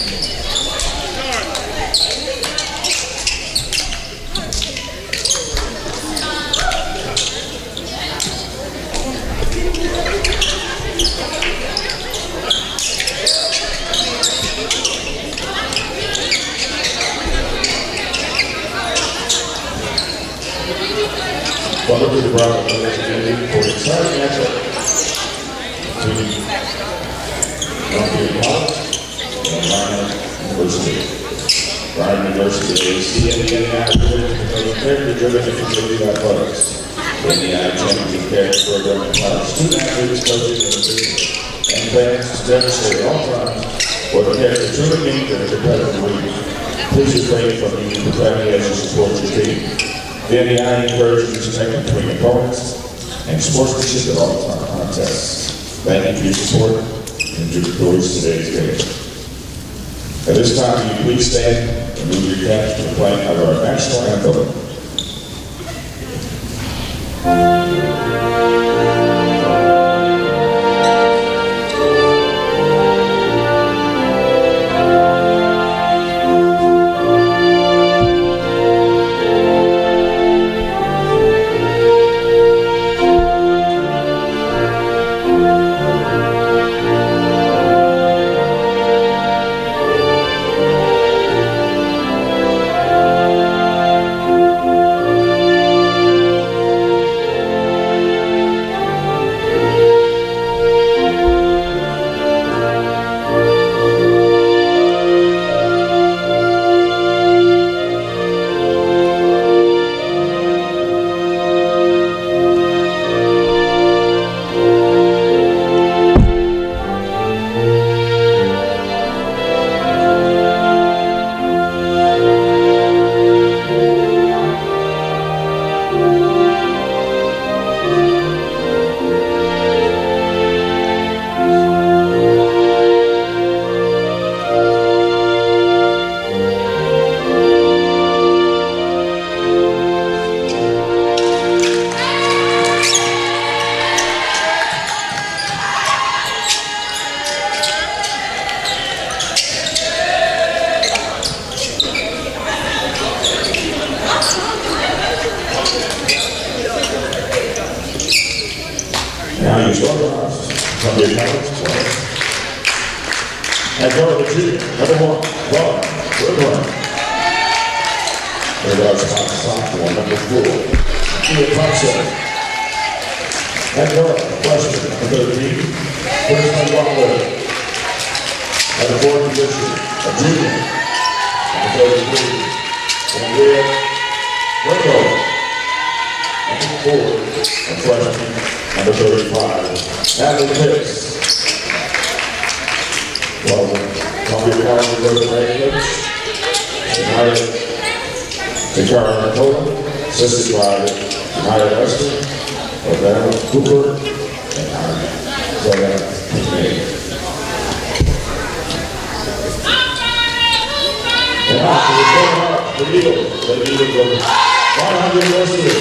Welcome to the Brown community for the exciting matchup between Columbia College and Reinhardt University. Reinhardt University is CNBA because character-driven and competitive athletics. NEI championship character program empowers student athletes, coaches, and officials and fans to demonstrate at all times what the character truly means in a competitive league. Please refrain from using profanity as you support your team. The NEI encourages respect between opponents and sportsmanship at all contests. Thank you for your support and your towards today's game. At this time, will you please stand and move your caps to the playing of our national anthem. Now you start off from the opponent's play. And go to the junior, number 1, Bob, good one. There goes sophomore, number 4, Kia Thompson. And go to freshman, number 13, Chris Waller. At the 4th position, a junior, number 33, Andrea Ringo. Number 4, a freshman, number 35, Natalie Pitts. Welcome, Columbia College Rose Rangers. United, Takara Nicola, assisted by United Esther, Odell Cooper, and Zoya McNay. And after the going up, the Eagles, the Eagles of 100 University.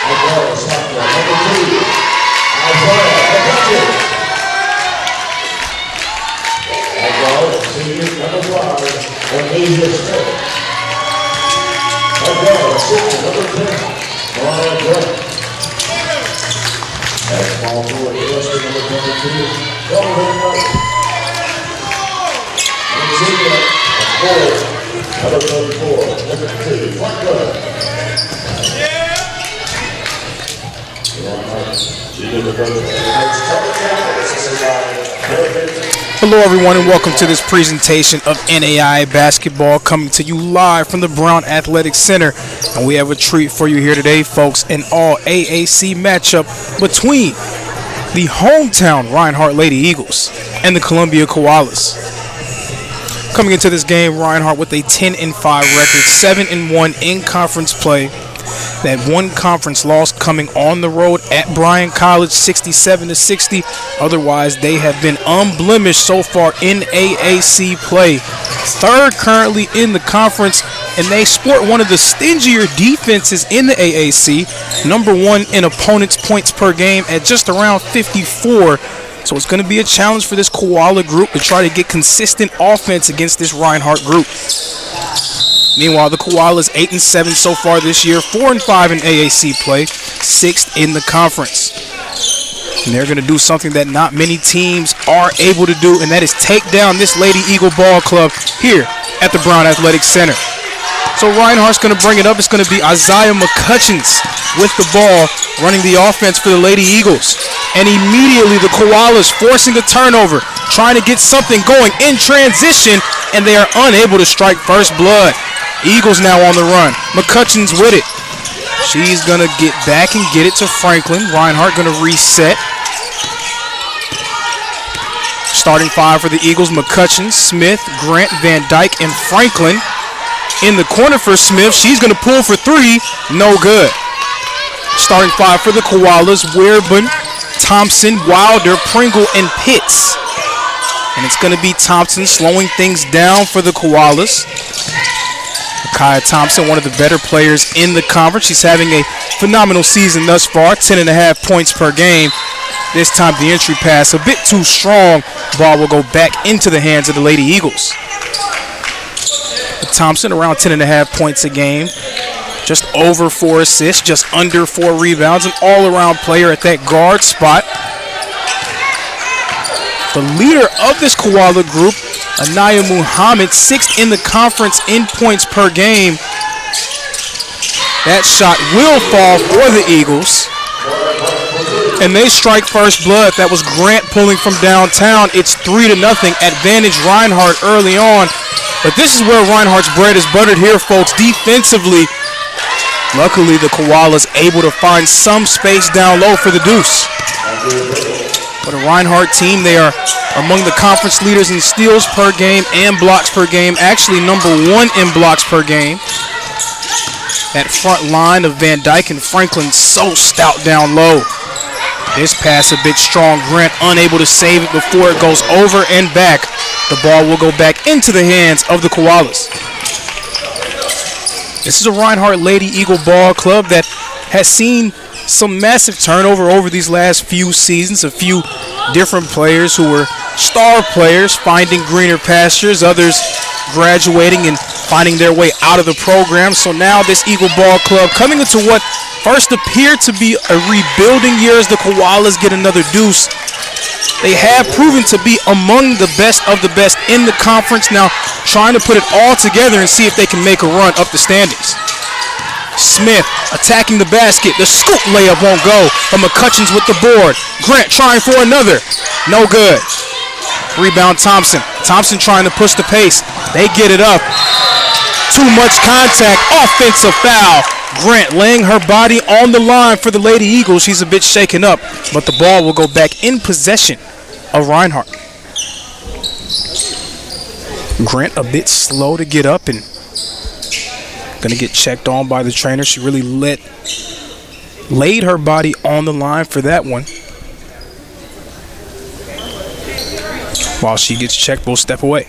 Isaiah sophomore, number 2, Isaiah McCutcheon. Isaiah, senior, number 5, Amnesia Smith. Isaiah, senior, number 10, Mariah Brett. And small forward, freshman, number 22, Donovan Wright. And senior, forward, number 34, number 2, Mark Good. Hello everyone and welcome to this presentation of NAI basketball coming to you live from the Brown Athletic Center, and we have a treat for you here today, folks, an all AAC matchup between the hometown Reinhardt Lady Eagles and the Columbia Koalas. Coming into this game, Reinhardt with a 10-5 record, 7-1 in conference play. That one conference loss coming on the road at Bryan College, 67-60. Otherwise, they have been unblemished so far in AAC play. Third currently in the conference, and they sport one of the stingier defenses in the AAC. Number 1 in opponents' points per game at just around 54. So it's going to be a challenge for this Koala group to try to get consistent offense against this Reinhardt group. Meanwhile, the Koalas 8-7 so far this year, 4-5 in AAC play, 6th in the conference. And they're going to do something that not many teams are able to do, and that is take down this Lady Eagle Ball Club here at the Brown Athletic Center. So Reinhardt's going to bring it up. It's going to be Isaiah McCutcheons with the ball, running the offense for the Lady Eagles. And immediately the Koalas forcing a turnover, trying to get something going in transition, and they are unable to strike first blood. Eagles now on the run. McCutcheons with it. She's going to get back and get it to Franklin. Reinhardt going to reset. Starting five for the Eagles: McCutcheons, Smith, Grant, Van Dyke, and Franklin. In the corner for Smith, she's going to pull for three. No good. Starting five for the Koalas: Weirburn, Thompson, Wilder, Pringle, and Pitts. And it's going to be Thompson slowing things down for the Koalas. Kaya Thompson, one of the better players in the conference. She's having a phenomenal season thus far, 10.5 points per game. This time the entry pass a bit too strong. Ball will go back into the hands of the Lady Eagles. Thompson around 10.5 points a game. Just over 4 assists, just under 4 rebounds, an all-around player at that guard spot. The leader of this Koala group, Anaya Muhammad, 6th in the conference in points per game. That shot will fall for the Eagles. And they strike first blood. That was Grant pulling from downtown. It's 3-0. Advantage Reinhardt early on. But this is where Reinhardt's bread is buttered here, folks. Defensively, luckily the Koalas able to find some space down low for the deuce. But a Reinhardt team, they are among the conference leaders in steals per game and blocks per game. Actually, number 1 in blocks per game. That front line of Van Dyke and Franklin so stout down low. This pass a bit strong. Grant unable to save it before it goes over and back. The ball will go back into the hands of the Koalas. This is a Reinhardt Lady Eagle Ball Club that has seen some massive turnover over these last few seasons. A few different players who were star players finding greener pastures, others graduating and finding their way out of the program. So now this Eagle Ball Club coming into what first appeared to be a rebuilding year as the Koalas get another deuce. They have proven to be among the best of the best in the conference. Now trying to put it all together and see if they can make a run up the standings. Smith attacking the basket. The scoop layup won't go, but McCutcheons with the board. Grant trying for another. No good. Rebound Thompson. Thompson trying to push the pace. They get it up. Too much contact. Offensive foul. Grant laying her body on the line for the Lady Eagles. She's a bit shaken up, but the ball will go back in possession of Reinhardt. Grant a bit slow to get up and going to get checked on by the trainer. She really laid her body on the line for that one. While she gets checked, we'll step away.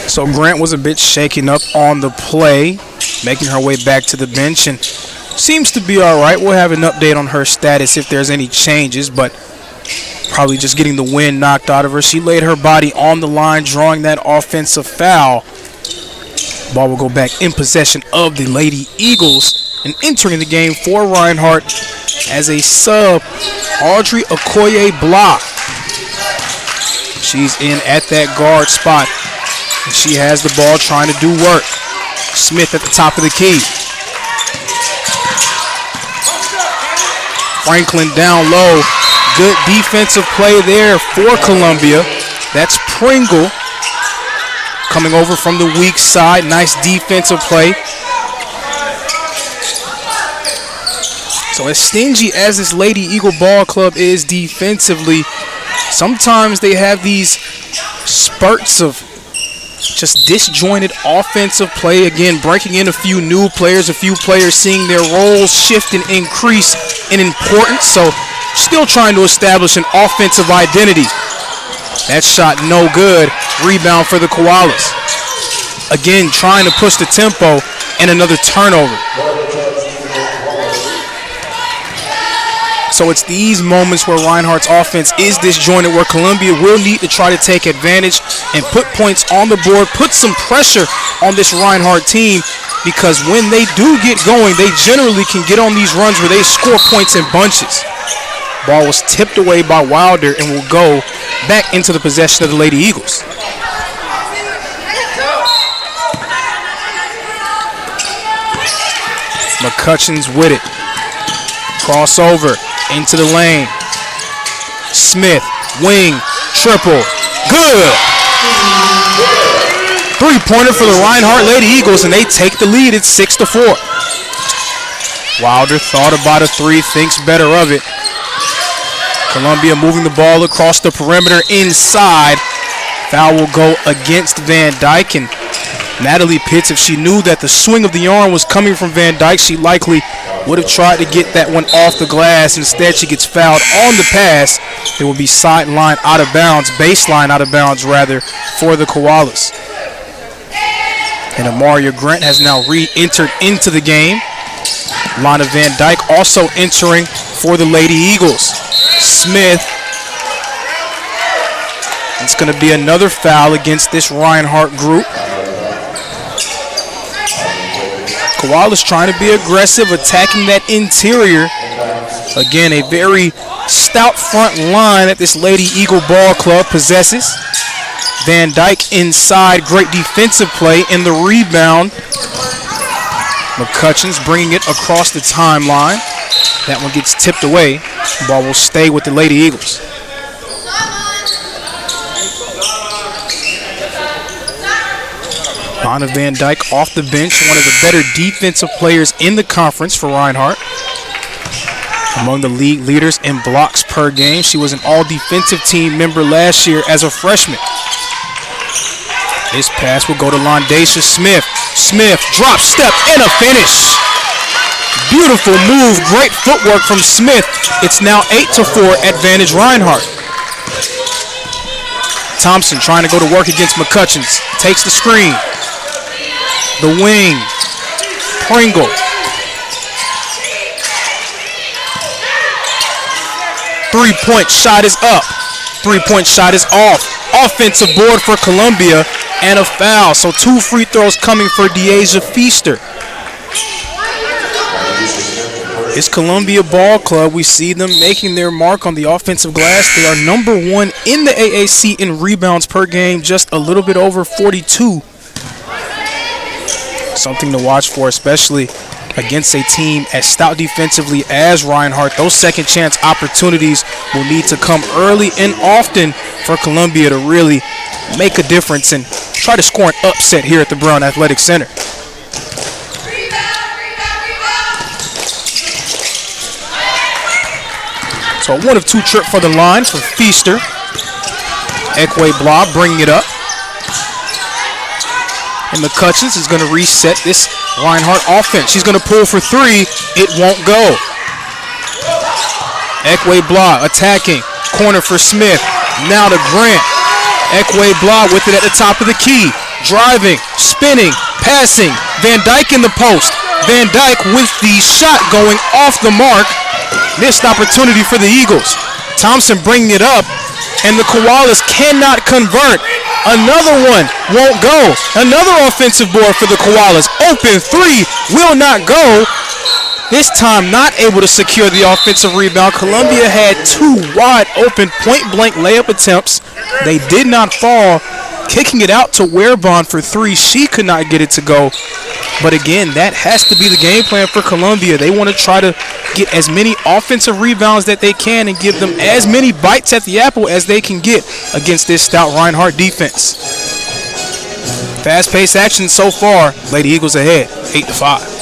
So Grant was a bit shaken up on the play, making her way back to the bench, and seems to be all right. We'll have an update on her status if there's any changes, but probably just getting the wind knocked out of her. She laid her body on the line, drawing that offensive foul. Ball will go back in possession of the Lady Eagles, and entering the game for Reinhardt as a sub, Audrey Okoye-Blah. She's in at that guard spot. She has the ball trying to do work. Smith at the top of the key. Franklin down low. Good defensive play there for Columbia. That's Pringle coming over from the weak side. Nice defensive play. So as stingy as this Lady Eagle Ball Club is defensively, sometimes they have these spurts of Just disjointed offensive play. Again, breaking in a few new players, a few players seeing their roles shift and increase in importance. So still trying to establish an offensive identity. That shot no good. Rebound for the Koalas. Again, trying to push the tempo and another turnover. So it's these moments where Reinhardt's offense is disjointed, where Columbia will need to try to take advantage and put points on the board, put some pressure on this Reinhardt team, because when they do get going, they generally can get on these runs where they score points in bunches. Ball was tipped away by Wilder and will go back into the possession of the Lady Eagles. McCutcheon's with it. Crossover into the lane. Smith, wing, triple. Good! Three-pointer for the Reinhardt Lady Eagles, and they take the lead. It's 6-4. Wilder thought about a three, thinks better of it. Columbia moving the ball across the perimeter inside. Foul will go against Van Dyke, and Natalie Pitts, if she knew that the swing of the arm was coming from Van Dyke, she likely would have tried to get that one off the glass. Instead, she gets fouled on the pass. It will be sideline out of bounds, baseline out of bounds rather, for the Koalas. And Amaria Grant has now re-entered into the game. Lana Van Dyke also entering for the Lady Eagles. Smith. It's going to be another foul against this Reinhardt group. Koalas trying to be aggressive, attacking that interior. Again, a very stout front line that this Lady Eagle Ball Club possesses. Van Dyke inside, great defensive play in the rebound. McCutcheon's bringing it across the timeline. That one gets tipped away. The ball will stay with the Lady Eagles. Lana Van Dyke off the bench, one of the better defensive players in the conference for Reinhardt. Among the league leaders in blocks per game. She was an all-defensive team member last year as a freshman. This pass will go to Londacia Smith. Smith, drop step, and a finish. Beautiful move, great footwork from Smith. It's now 8-4 advantage Reinhardt. Thompson trying to go to work against McCutcheons. Takes the screen. The wing. Pringle. Three-point shot is up. Three-point shot is off. Offensive board for Columbia and a foul. So 2 free throws coming for Deasia Feaster. This Columbia Ball Club, we see them making their mark on the offensive glass. They are number 1 in the AAC in rebounds per game, just a little bit over 42. Something to watch for, especially against a team as stout defensively as Reinhardt. Those second chance opportunities will need to come early and often for Columbia to really make a difference and try to score an upset here at the Brown Athletic Center. So a 1 of 2 trip for the line for Feaster. Ekwe Blah bringing it up. And McCutcheons is going to reset this Reinhardt offense. She's going to pull for 3. It won't go. Ekwe Blah attacking. Corner for Smith. Now to Grant. Ekwe Blah with it at the top of the key. Driving, spinning, passing. Van Dyke in the post. Van Dyke with the shot going off the mark. Missed opportunity for the Eagles. Thompson bringing it up. And the Koalas cannot convert. Another one won't go. Another offensive board for the Koalas. Open 3 will not go. This time not able to secure the offensive rebound. Columbia had 2 wide open point-blank layup attempts. They did not fall. Kicking it out to Warebond for 3. She could not get it to go. But again, that has to be the game plan for Columbia. They want to try to get as many offensive rebounds that they can and give them as many bites at the apple as they can get against this stout Reinhardt defense. Fast-paced action so far. Lady Eagles ahead, 8-5.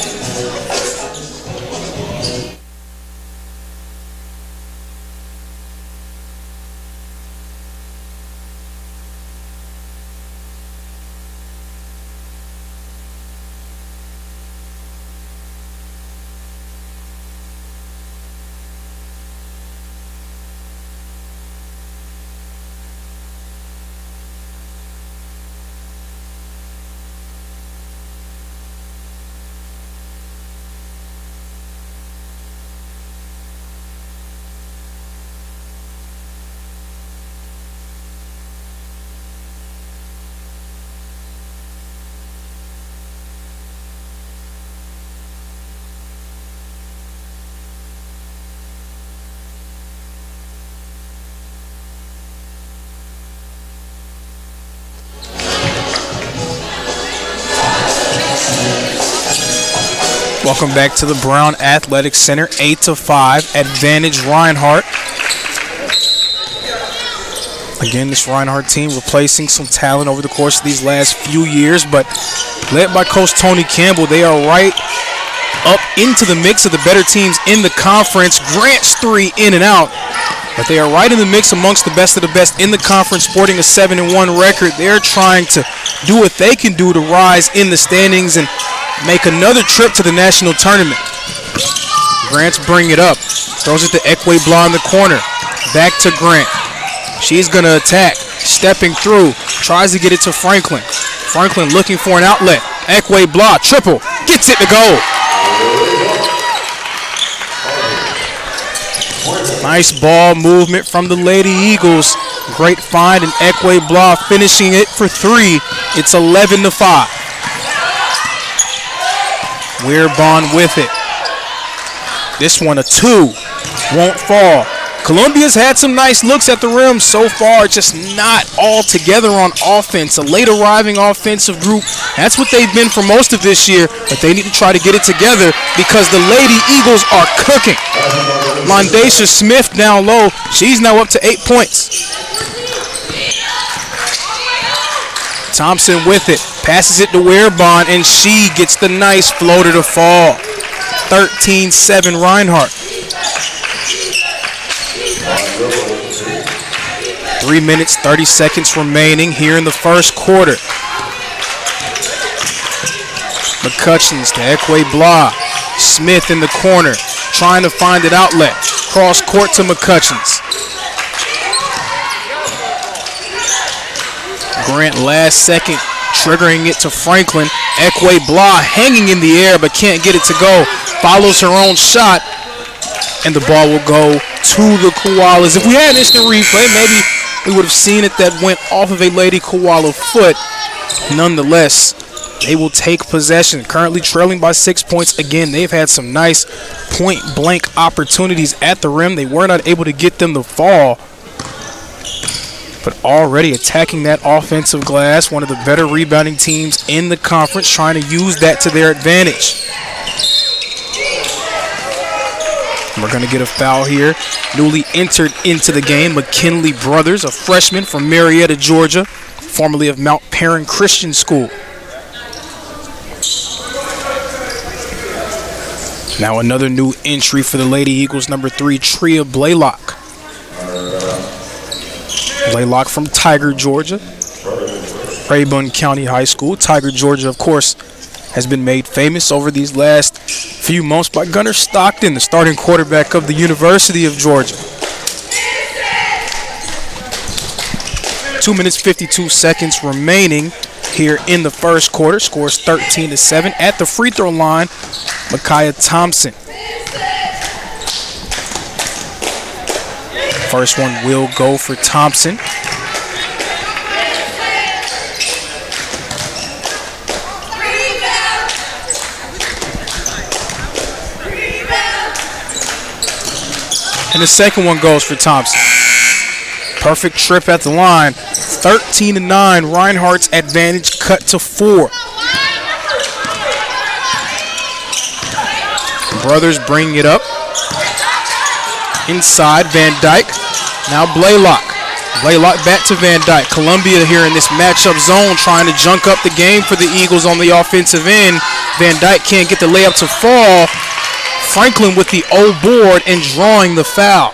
Welcome back to the Brown Athletic Center. 8-5. Advantage Reinhardt. Again, this Reinhardt team replacing some talent over the course of these last few years, but led by Coach Tony Campbell, they are right up into the mix of the better teams in the conference. Grant's 3 in and out, but they are right in the mix amongst the best of the best in the conference, sporting a 7-1 record. They're trying to do what they can do to rise in the standings and make another trip to the national tournament. Grant's bring it up, throws it to Ekwe Blah in the corner. Back to Grant. She's going to attack, stepping through, tries to get it to Franklin. Franklin looking for an outlet. Ekwe Blah, triple, gets it to go. Nice ball movement from the Lady Eagles. Great find, and Ekwe Blah finishing it for 3. It's 11-5. Wearbon with it. This one a 2. Won't fall. Columbia's had some nice looks at the rim so far, just not all together on offense. A late arriving offensive group. That's what they've been for most of this year, but they need to try to get it together because the Lady Eagles are cooking. Mondacia Smith down low. She's now up to 8 points. Thompson with it. Passes it to Wearbon, and she gets the nice floater to fall. 13-7 Reinhardt. 3 minutes, 30 seconds remaining here in the first quarter. McCutcheons to Ekwe Blah. Smith in the corner, trying to find an outlet. Cross court to McCutcheons. Grant last second, triggering it to Franklin. Ekwe Blah hanging in the air but can't get it to go. Follows her own shot, and the ball will go to the Koalas. If we had an instant replay, maybe we would have seen it that went off of a Lady Koala foot. Nonetheless, they will take possession. Currently trailing by 6 points. Again, they've had some nice point-blank opportunities at the rim. They were not able to get them to fall, but already attacking that offensive glass. One of the better rebounding teams in the conference, trying to use that to their advantage. We're going to get a foul here. Newly entered into the game, McKinley Brothers, a freshman from Marietta, Georgia, formerly of Mount Perrin Christian School. Now another new entry for the Lady Eagles, number 3, Tria Blaylock. Blaylock from Tiger, Georgia. Rayburn County High School. Tiger, Georgia, of course, has been made famous over these last few months by Gunnar Stockton, the starting quarterback of the University of Georgia. 2 minutes, 52 seconds remaining here in the first quarter. Scores 13-7. At the free throw line, Micaiah Thompson. First one will go for Thompson. And the second one goes for Thompson. Perfect trip at the line. 13-9. Reinhardt's advantage cut to 4. Brothers bring it up. Inside, Van Dyke. Now Blaylock. Blaylock back to Van Dyke. Columbia here in this matchup zone trying to junk up the game for the Eagles on the offensive end. Van Dyke can't get the layup to fall. Franklin with the O board and drawing the foul.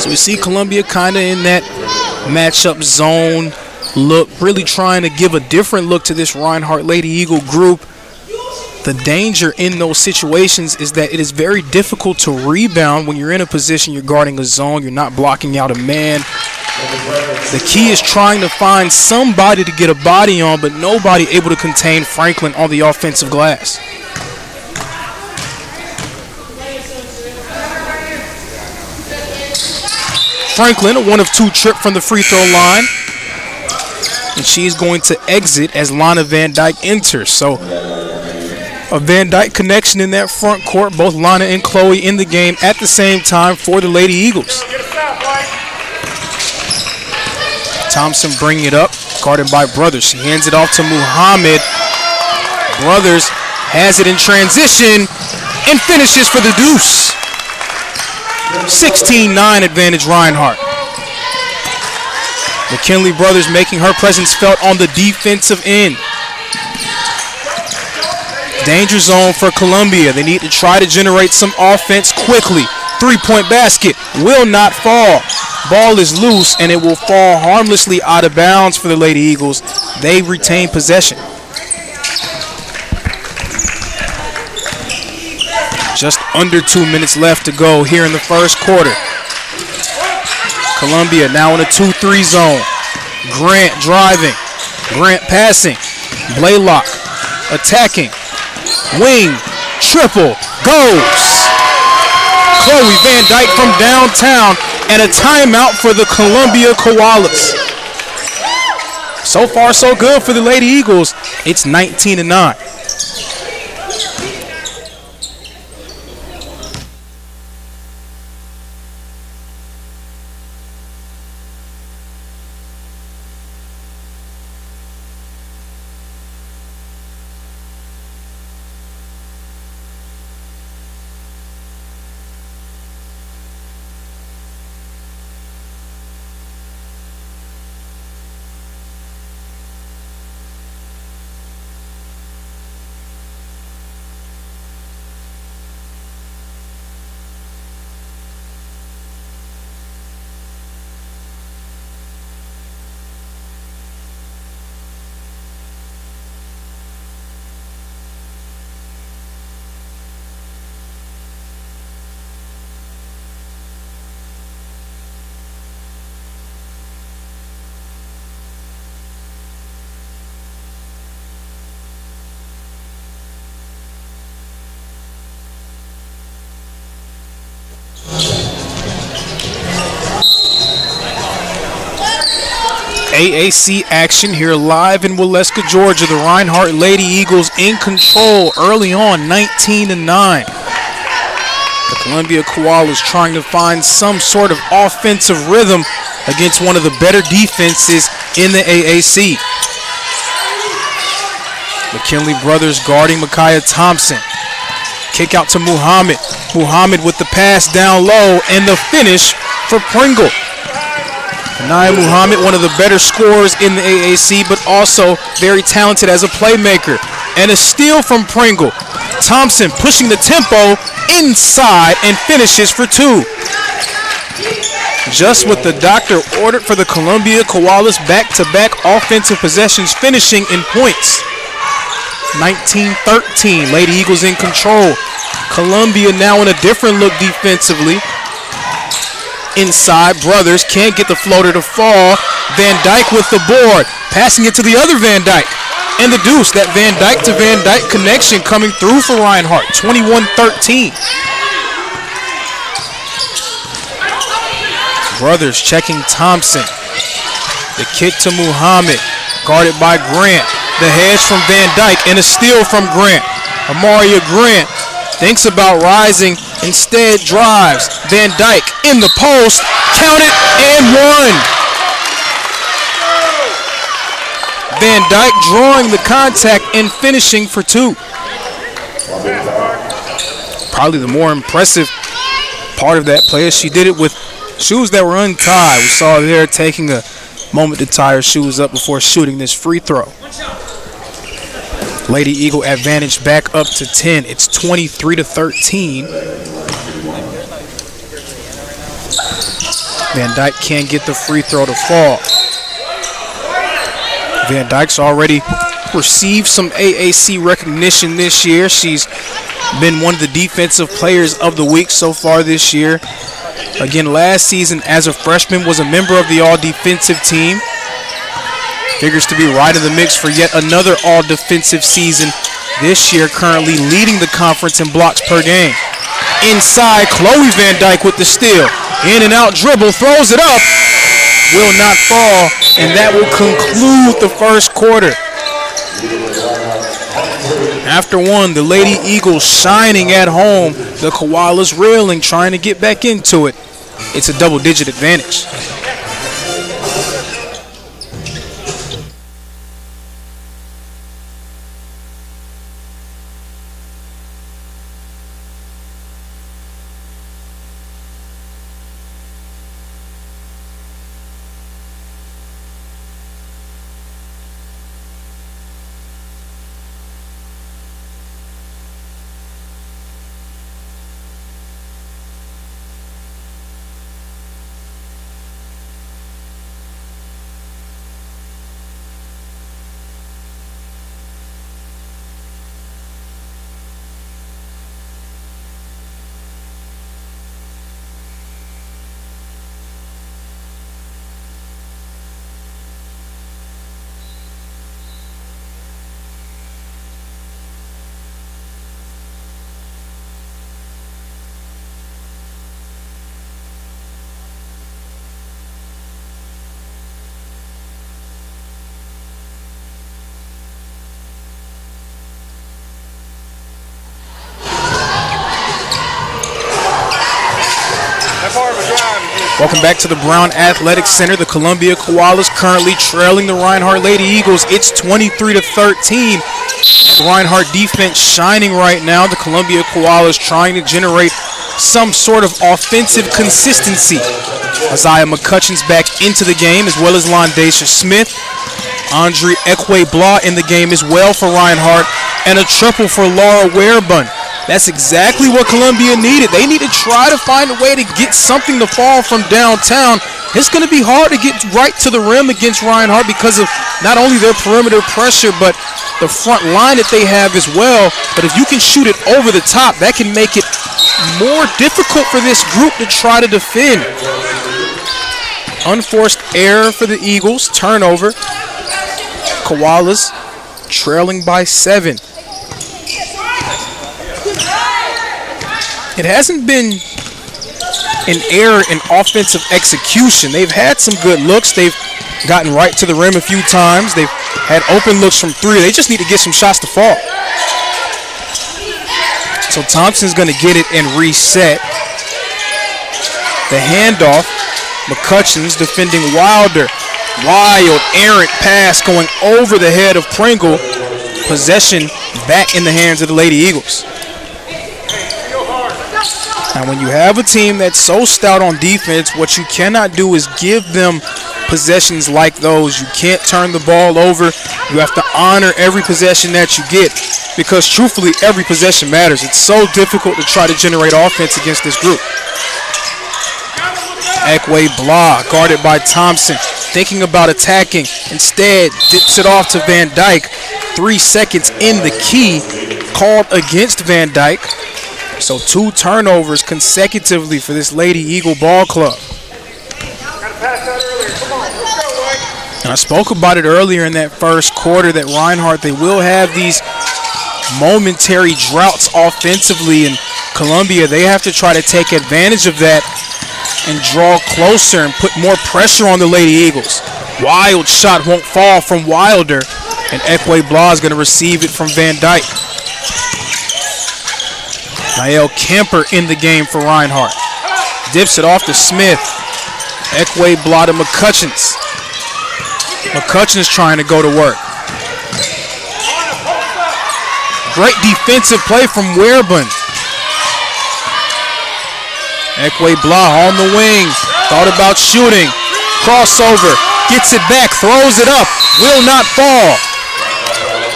So we see Columbia kind of in that matchup zone look, really trying to give a different look to this Reinhardt Lady Eagle group. The danger in those situations is that it is very difficult to rebound when you're in a position you're guarding a zone, you're not blocking out a man. The key is trying to find somebody to get a body on, but nobody able to contain Franklin on the offensive glass. Franklin, a 1 of 2 trip from the free throw line. And she's going to exit as Lana Van Dyke enters. So a Van Dyke connection in that front court. Both Lana and Chloe in the game at the same time for the Lady Eagles. Thompson bringing it up, guarded by Brothers. She hands it off to Muhammad. Brothers Has it in transition and finishes for the deuce. 16-9 advantage Reinhardt. McKinley brothers making her presence felt on the defensive end. Danger zone for Columbia. They need to try to generate some offense quickly. Three-point basket will not fall. Ball is loose and it will fall harmlessly out of bounds for the Lady Eagles. They retain possession. Just under 2 minutes left to go here in the first quarter. Columbia now in a 2-3 zone. Grant driving. Grant passing. Blaylock attacking. Wing. Triple. Goes. Chloe Van Dyke from downtown, and a timeout for the Columbia Koalas. So far, so good for the Lady Eagles. It's 19-9. AAC action here live in Waleska, Georgia. The Reinhardt Lady Eagles in control early on, 19-9. The Columbia Koalas trying to find some sort of offensive rhythm against one of the better defenses in the AAC. McKinley brothers guarding Micaiah Thompson. Kick out to Muhammad. Muhammad with the pass down low and the finish for Pringle. Anaya Muhammad, one of the better scorers in the AAC, but also very talented as a playmaker. And a steal from Pringle. Thompson pushing the tempo inside and finishes for two. Just what the doctor ordered for the Columbia Koalas, back-to-back offensive possessions finishing in points. 19-13, Lady Eagles in control. Columbia now in a different look defensively. Inside, brothers can't get the floater to fall. Van Dyke with the board, passing it to the other Van Dyke. And the deuce, that Van Dyke to Van Dyke connection coming through for Reinhardt, 21-13. Brothers checking Thompson. The kick to Muhammad, guarded by Grant. The hedge from Van Dyke and a steal from Grant. Amaria Grant thinks about rising, instead drives. Van Dyke in the post, counted and one. Van Dyke drawing the contact and finishing for two. Probably the more impressive part of that play is she did it with shoes that were untied. We saw her there taking a moment to tie her shoes up before shooting this free throw. Lady Eagle advantage back up to 10. It's 23-13. Van Dyke can't get the free throw to fall. Van Dyke's already received some AAC recognition this year. She's been one of the defensive players of the week so far this year. Again, last season as a freshman was a member of the all-defensive team. Figures to be right in the mix for yet another all-defensive season this year, currently leading the conference in blocks per game. Inside, Chloe Van Dyke with the steal. In and out dribble, throws it up. Will not fall, and that will conclude the first quarter. After one, the Lady Eagles shining at home. The Koalas reeling, trying to get back into it. It's a double-digit advantage. Welcome back to the Brown Athletic Center. The Columbia Koalas currently trailing the Reinhardt Lady Eagles. It's 23-13. The Reinhardt defense shining right now. The Columbia Koalas trying to generate some sort of offensive consistency. Isaiah McCutcheon's back into the game, as well as Londacia Smith. Andre Ekwe-Blah in the game as well for Reinhardt, and a triple for Laura Werbun. That's exactly what Columbia needed. They need to try to find a way to get something to fall from downtown. It's going to be hard to get right to the rim against Reinhardt because of not only their perimeter pressure, but the front line that they have as well. But if you can shoot it over the top, that can make it more difficult for this group to try to defend. Unforced error for the Eagles. Turnover. Koalas trailing by 7. It hasn't been an error in offensive execution. They've had some good looks. They've gotten right to the rim a few times. They've had open looks from 3. They just need to get some shots to fall. So Thompson's going to get it and reset. The handoff. McCutcheon's defending Wilder. Wild, errant pass going over the head of Pringle. Possession back in the hands of the Lady Eagles. Now, when you have a team that's so stout on defense, what you cannot do is give them possessions like those. You can't turn the ball over. You have to honor every possession that you get because, truthfully, every possession matters. It's so difficult to try to generate offense against this group. Ekwe-Blah guarded by Thompson, thinking about attacking. Instead, dips it off to Van Dyke. 3 seconds in the key, called against Van Dyke. So 2 turnovers consecutively for this Lady Eagle ball club. And I spoke about it earlier in that first quarter that Reinhardt, they will have these momentary droughts offensively, and Columbia, they have to try to take advantage of that and draw closer and put more pressure on the Lady Eagles. Wild shot won't fall from Wilder, and Ekwe-Blah is going to receive it from Van Dyke. Nael Kemper in the game for Reinhardt. Dips it off to Smith. Ekwe-Blah to McCutcheon's. McCutcheon's trying to go to work. Great defensive play from Werbun. Ekwe-Blah on the wing. Thought about shooting. Crossover. Gets it back. Throws it up. Will not fall.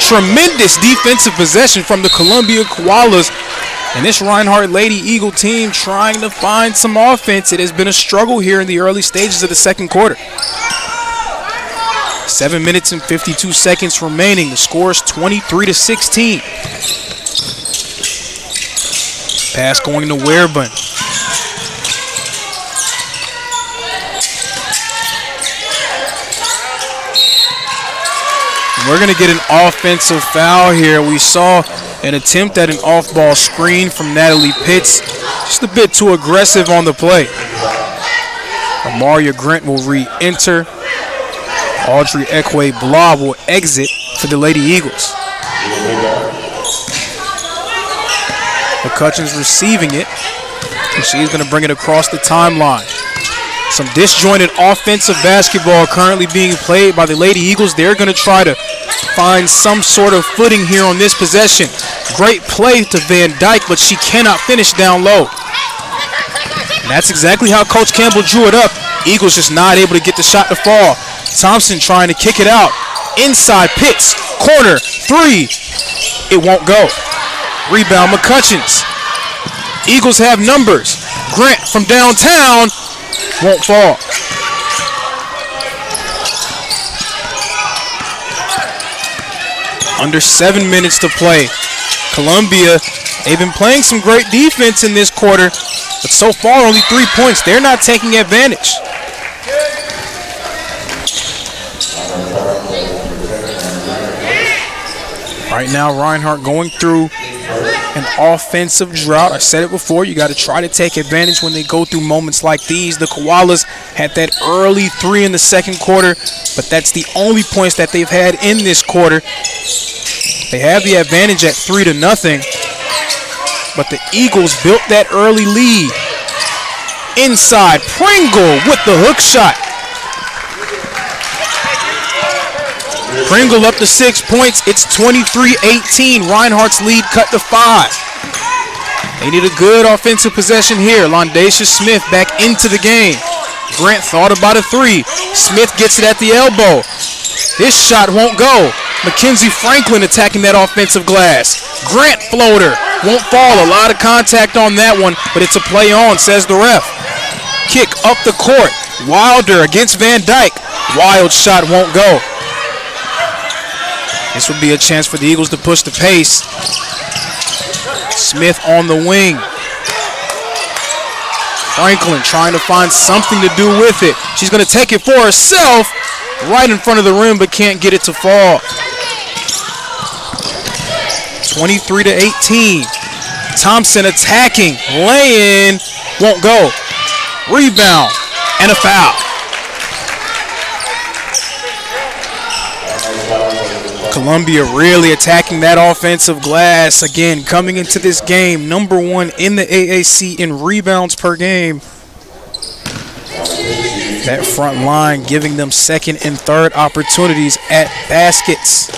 Tremendous defensive possession from the Columbia Koalas. And this Reinhardt Lady Eagle team trying to find some offense. It has been a struggle here in the early stages of the second quarter. 7 minutes and 52 seconds remaining. The score is 23-16. Pass going to Werbun. We're going to get an offensive foul here. We saw an attempt at an off-ball screen from Natalie Pitts. Just a bit too aggressive on the play. Amaria Grant will re-enter. Audrey Ekwe-Blah will exit for the Lady Eagles. McCutcheon's receiving it, and she's going to bring it across the timeline. Some disjointed offensive basketball currently being played by the Lady Eagles. They're going to try to find some sort of footing here on this possession. Great play to Van Dyke, but she cannot finish down low. And that's exactly how Coach Campbell drew it up. Eagles just not able to get the shot to fall. Thompson trying to kick it out. Inside Pitts, corner, 3. It won't go. Rebound McCutcheon's. Eagles have numbers. Grant from downtown. Won't fall. Under 7 minutes to play. Columbia, they've been playing some great defense in this quarter, but so far only 3 points. They're not taking advantage. Right now, Reinhardt going through an offensive drought. I said it before, you got to try to take advantage when they go through moments like these. The Koalas had that early 3 in the second quarter, but that's the only points that they've had in this quarter. They have the advantage at 3-0, but the Eagles built that early lead inside. Pringle with the hook shot. Pringle up to 6 points. It's 23-18. Reinhardt's lead cut to 5. They need a good offensive possession here. Londacia Smith back into the game. Grant thought about a 3. Smith gets it at the elbow. This shot won't go. Mackenzie Franklin attacking that offensive glass. Grant floater won't fall. A lot of contact on that one, but it's a play on, says the ref. Kick up the court. Wilder against Van Dyke. Wild shot won't go. This would be a chance for the Eagles to push the pace. Smith on the wing. Franklin trying to find something to do with it. She's going to take it for herself right in front of the rim, but can't get it to fall. 23-18. Thompson attacking. Lay-in. Won't go. Rebound. And a foul. Columbia really attacking that offensive glass. Again, coming into this game, number 1 in the AAC in rebounds per game. That front line giving them second and third opportunities at baskets.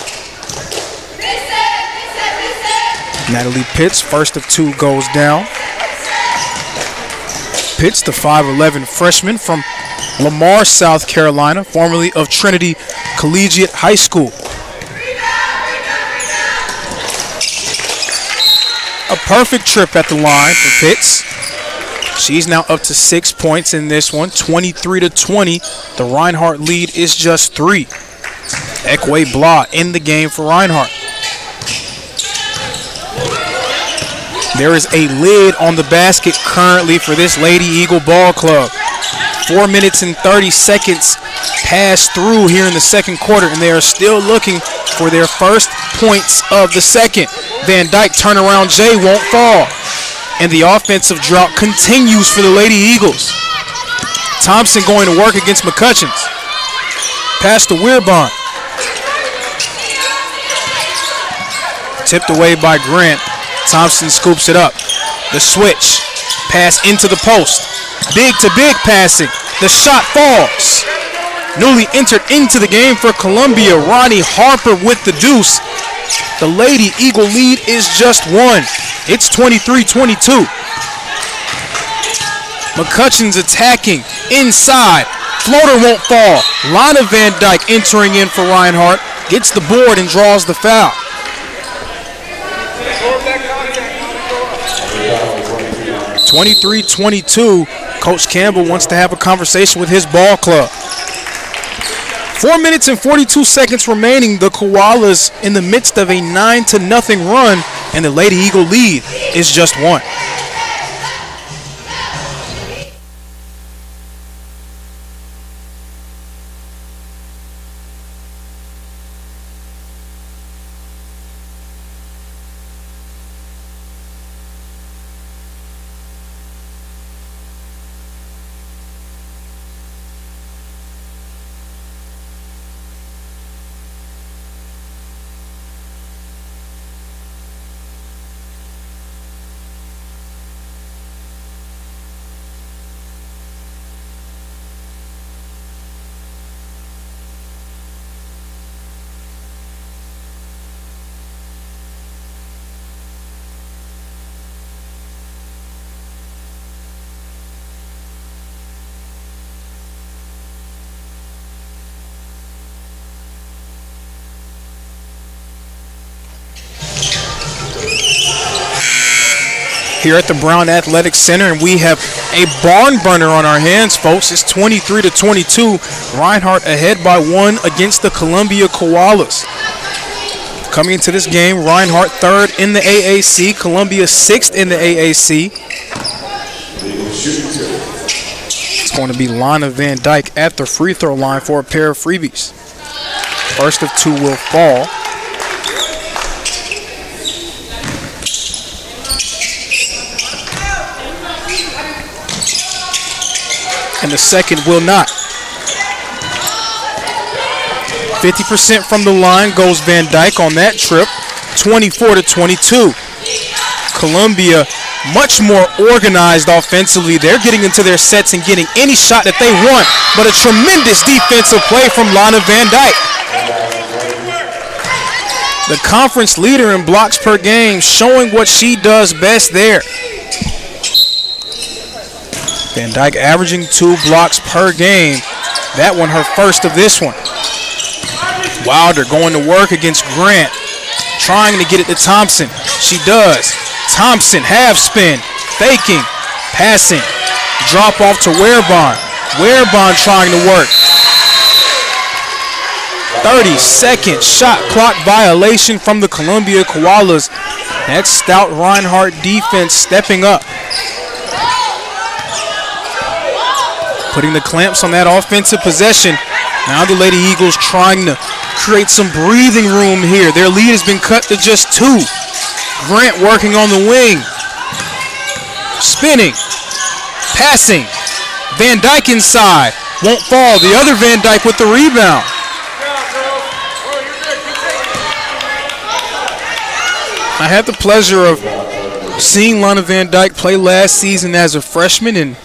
Natalie Pitts, first of 2, goes down. Pitts, the 5'11 freshman from Lamar, South Carolina, formerly of Trinity Collegiate High School. A perfect trip at the line for Pitts. She's now up to 6 points in this one, 23-20. The Reinhardt lead is just 3. Ekwe Blah in the game for Reinhardt. There is a lid on the basket currently for this Lady Eagle Ball Club. 4 minutes and 30 seconds passed through here in the second quarter, and they are still looking for their first points of the second. Van Dyke turnaround J won't fall. And the offensive drought continues for the Lady Eagles. Thompson going to work against McCutcheons. Pass to Wearbon. Tipped away by Grant. Thompson scoops it up. The switch. Pass into the post. Big to big passing. The shot falls. Newly entered into the game for Columbia, Ronnie Harper with the deuce. The Lady Eagle lead is just 1. It's 23-22. McCutcheons attacking inside. Floater won't fall. Lana Van Dyke entering in for Reinhardt. Gets the board and draws the foul. (23-22). Coach Campbell wants to have a conversation with his ball club. 4 minutes and 42 seconds remaining. The Koalas in the midst of a 9-0 run, and the Lady Eagle lead is just 1. Here at the Brown Athletic Center, and we have a barn burner on our hands, folks. It's 23-22. Reinhardt ahead by 1 against the Columbia Koalas. Coming into this game, Reinhardt 3rd in the AAC, Columbia 6th in the AAC. It's going to be Lana Van Dyke at the free throw line for a pair of freebies. First of 2 will fall. And the second will not. 50% from the line goes Van Dyke on that trip. 24-22. Columbia much more organized offensively. They're getting into their sets and getting any shot that they want, but a tremendous defensive play from Lana Van Dyke. The conference leader in blocks per game, showing what she does best there. Van Dyke averaging 2 blocks per game. That one her first of this one. Wilder going to work against Grant, trying to get it to Thompson. She does. Thompson half spin, faking, passing, drop off to Werebon. Werebon trying to work. 30-second shot clock violation from the Columbia Koalas. That stout Reinhardt defense stepping up. Putting the clamps on that offensive possession. Now the Lady Eagles trying to create some breathing room here. Their lead has been cut to just 2. Grant working on the wing. Spinning. Passing. Van Dyke inside. Won't fall. The other Van Dyke with the rebound. I had the pleasure of seeing Lana Van Dyke play last season as a freshman, and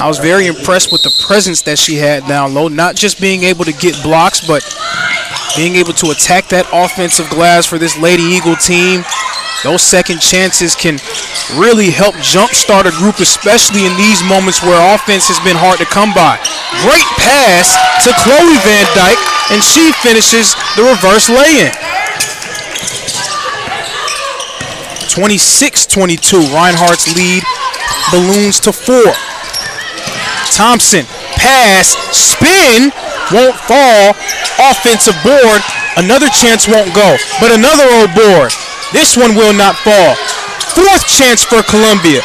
I was very impressed with the presence that she had down low, not just being able to get blocks, but being able to attack that offensive glass for this Lady Eagle team. Those second chances can really help jumpstart a group, especially in these moments where offense has been hard to come by. Great pass to Chloe Van Dyke, and she finishes the reverse lay-in. 26-22, Reinhardt's lead balloons to 4. Thompson, pass, spin, won't fall, offensive board, another chance won't go, but another old board. This one will not fall. 4th chance for Columbia.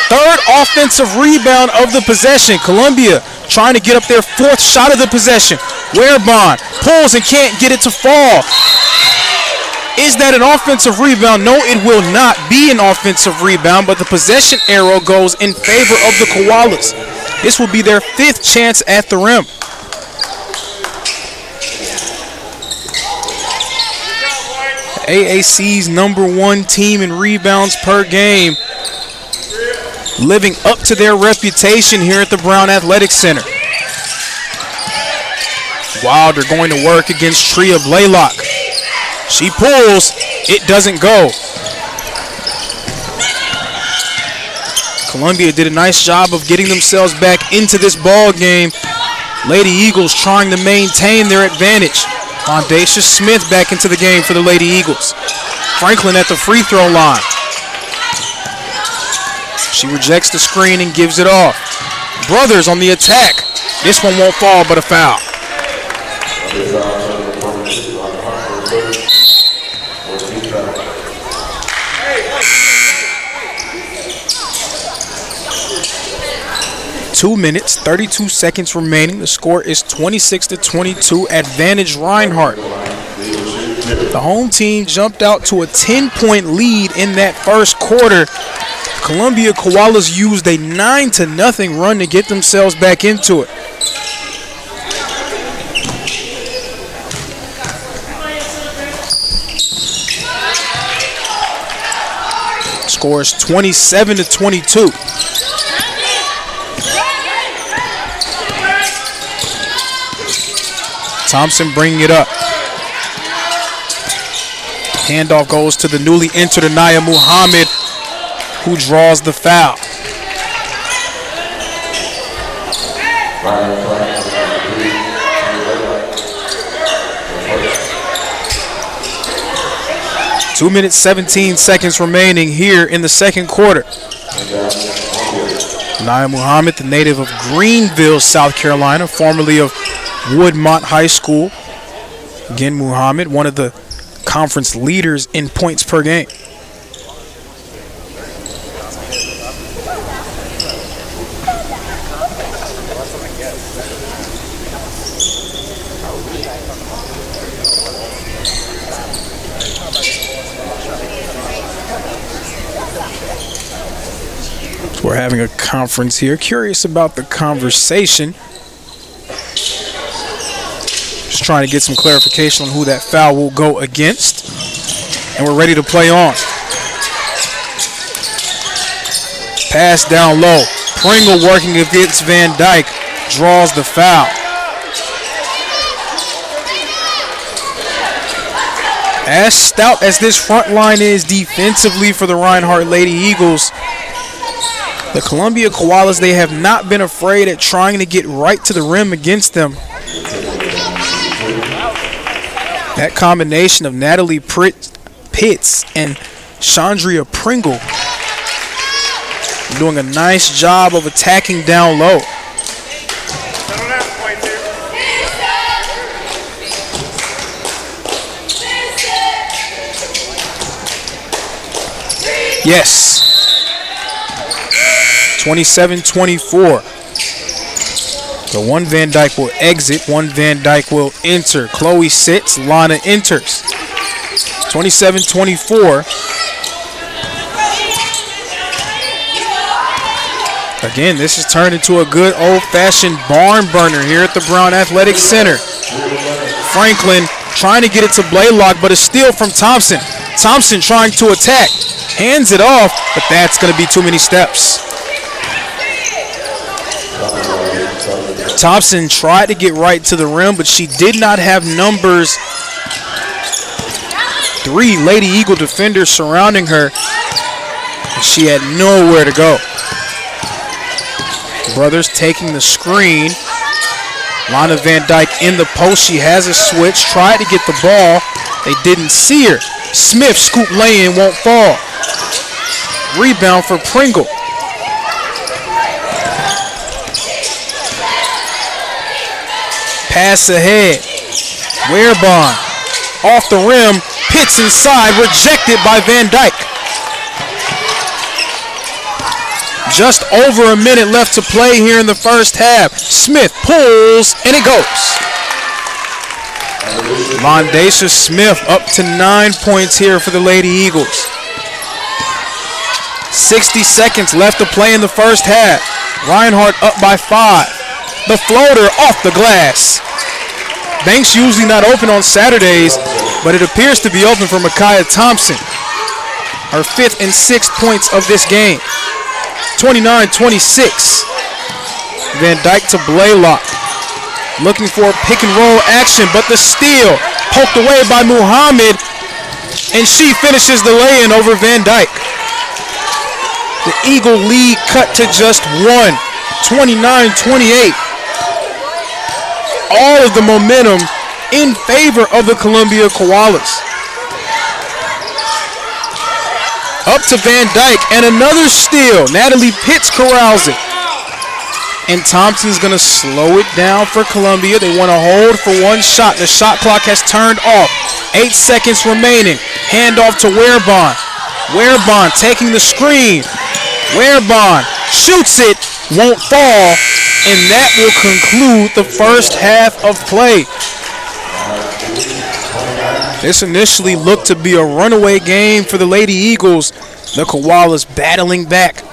3rd offensive rebound of the possession. Columbia trying to get up their 4th shot of the possession. Werebon pulls and can't get it to fall. Is that an offensive rebound? No, it will not be an offensive rebound, but the possession arrow goes in favor of the Koalas. This will be their 5th chance at the rim. AAC's #1 team in rebounds per game, living up to their reputation here at the Brown Athletic Center. Wilder going to work against Tria Blaylock. She pulls, it doesn't go. Columbia did a nice job of getting themselves back into this ball game. Lady Eagles trying to maintain their advantage. Fondacia Smith back into the game for the Lady Eagles. Franklin at the free throw line. She rejects the screen and gives it off. Brothers on the attack. This one won't fall, but a foul. 2 minutes, 32 seconds remaining. The score is 26-22. Advantage Reinhardt. The home team jumped out to a 10-point lead in that first quarter. Columbia Koalas used a 9-0 run to get themselves back into it. Score is 27-22. Thompson bringing it up. Handoff goes to the newly entered Anaya Muhammad, who draws the foul. Two minutes, 17 seconds remaining here in the second quarter. Anaya Muhammad, the native of Greenville, South Carolina, formerly of Woodmont High School. Again, Muhammad, one of the conference leaders in points per game. So we're having a conference here. Curious about the conversation. Just trying to get some clarification on who that foul will go against. And we're ready to play on. Pass down low. Pringle working against Van Dyke. Draws the foul. As stout as this front line is defensively for the Reinhardt Lady Eagles, the Columbia Koalas, they have not been afraid at trying to get right to the rim against them. That combination of Natalie Pitts and Chandria Pringle doing a nice job of attacking down low. Yes. 27-24. So one Van Dyke will exit, one Van Dyke will enter. Chloe sits, Lana enters. 27-24. Again, this has turned into a good old-fashioned barn burner here at the Brown Athletic Center. Franklin trying to get it to Blaylock, but a steal from Thompson. Thompson trying to attack. Hands it off, but that's going to be too many steps. Thompson tried to get right to the rim, but she did not have numbers. 3 Lady Eagle defenders surrounding her. She had nowhere to go. Brothers taking the screen. Lana Van Dyke in the post. She has a switch. Tried to get the ball. They didn't see her. Smith scoop lay-in, won't fall. Rebound for Pringle. Pass ahead. Werebon off the rim. Pitts inside. Rejected by Van Dyke. Just over a minute left to play here in the first half. Smith pulls, and it goes. Mondacia Smith up to 9 points here for the Lady Eagles. 60 seconds left to play in the first half. Reinhardt up by 5. The floater off the glass. Banks usually not open on Saturdays, but it appears to be open for Micaiah Thompson. Her 5th and 6th points of this game. 29-26. Van Dyke to Blaylock. Looking for pick and roll action, but the steal poked away by Muhammad, and she finishes the lay-in over Van Dyke. The Eagle lead cut to just 1, 29-28. All of the momentum in favor of the Columbia Koalas. Up to Van Dyke, and another steal. Natalie Pitts corrals it. And Thompson's going to slow it down for Columbia. They want to hold for one shot. The shot clock has turned off. 8 seconds remaining. Handoff to Werebon. Werebon taking the screen. Werebon shoots it, won't fall, and that will conclude the first half of play. This initially looked to be a runaway game for the Lady Eagles. The Koalas battling back.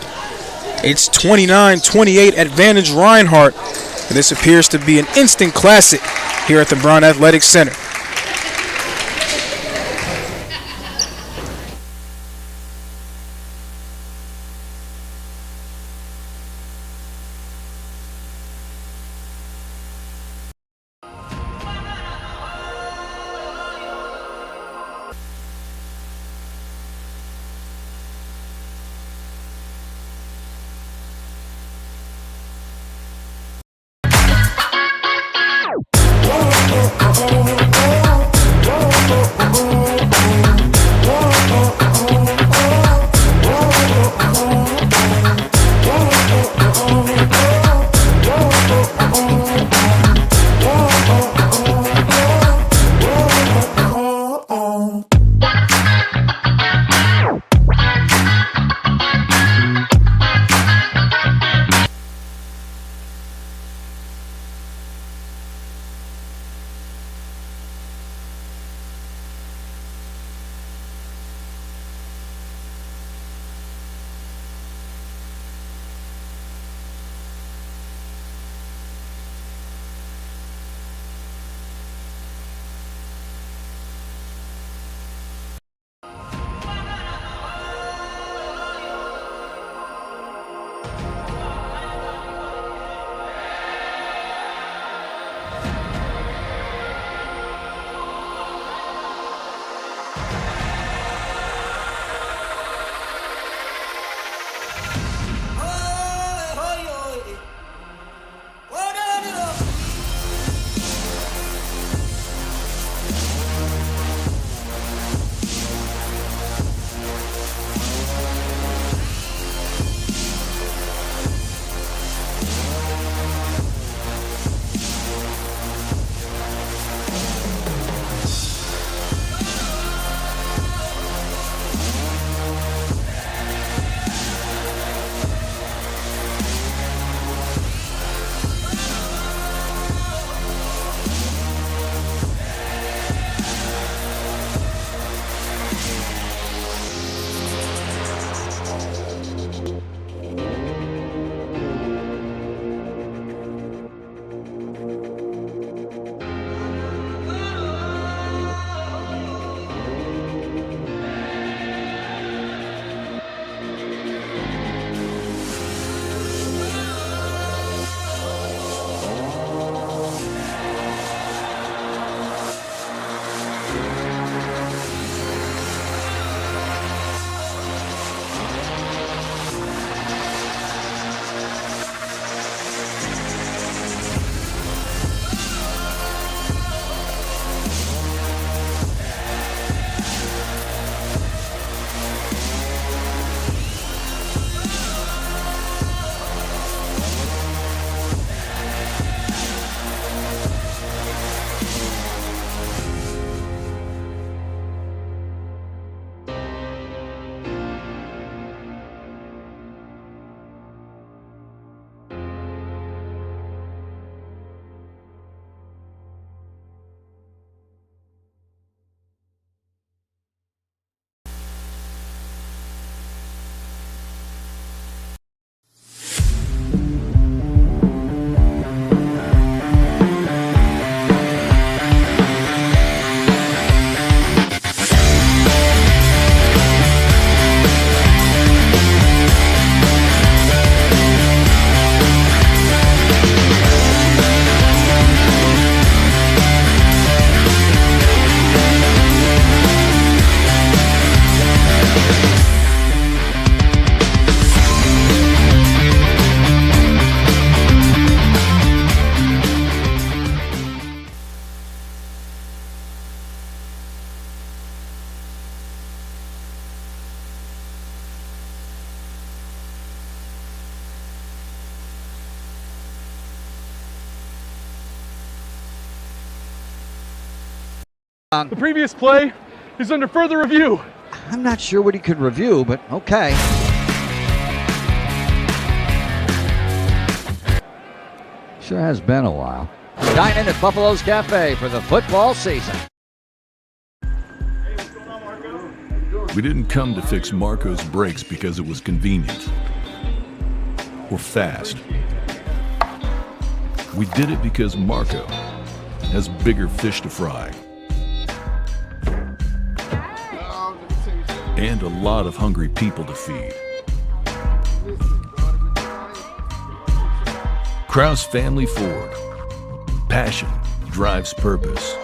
It's 29-28 advantage Reinhardt. And this appears to be an instant classic here at the Brown Athletic Center. The previous play is under further review. I'm not sure what he could review, but okay. Sure has been a while. Dine in at Buffalo's Cafe for the football season. We didn't come to fix Marco's brakes because it was convenient or fast. We did it because Marco has bigger fish to fry and a lot of hungry people to feed. Kraus Family Ford. Passion drives purpose.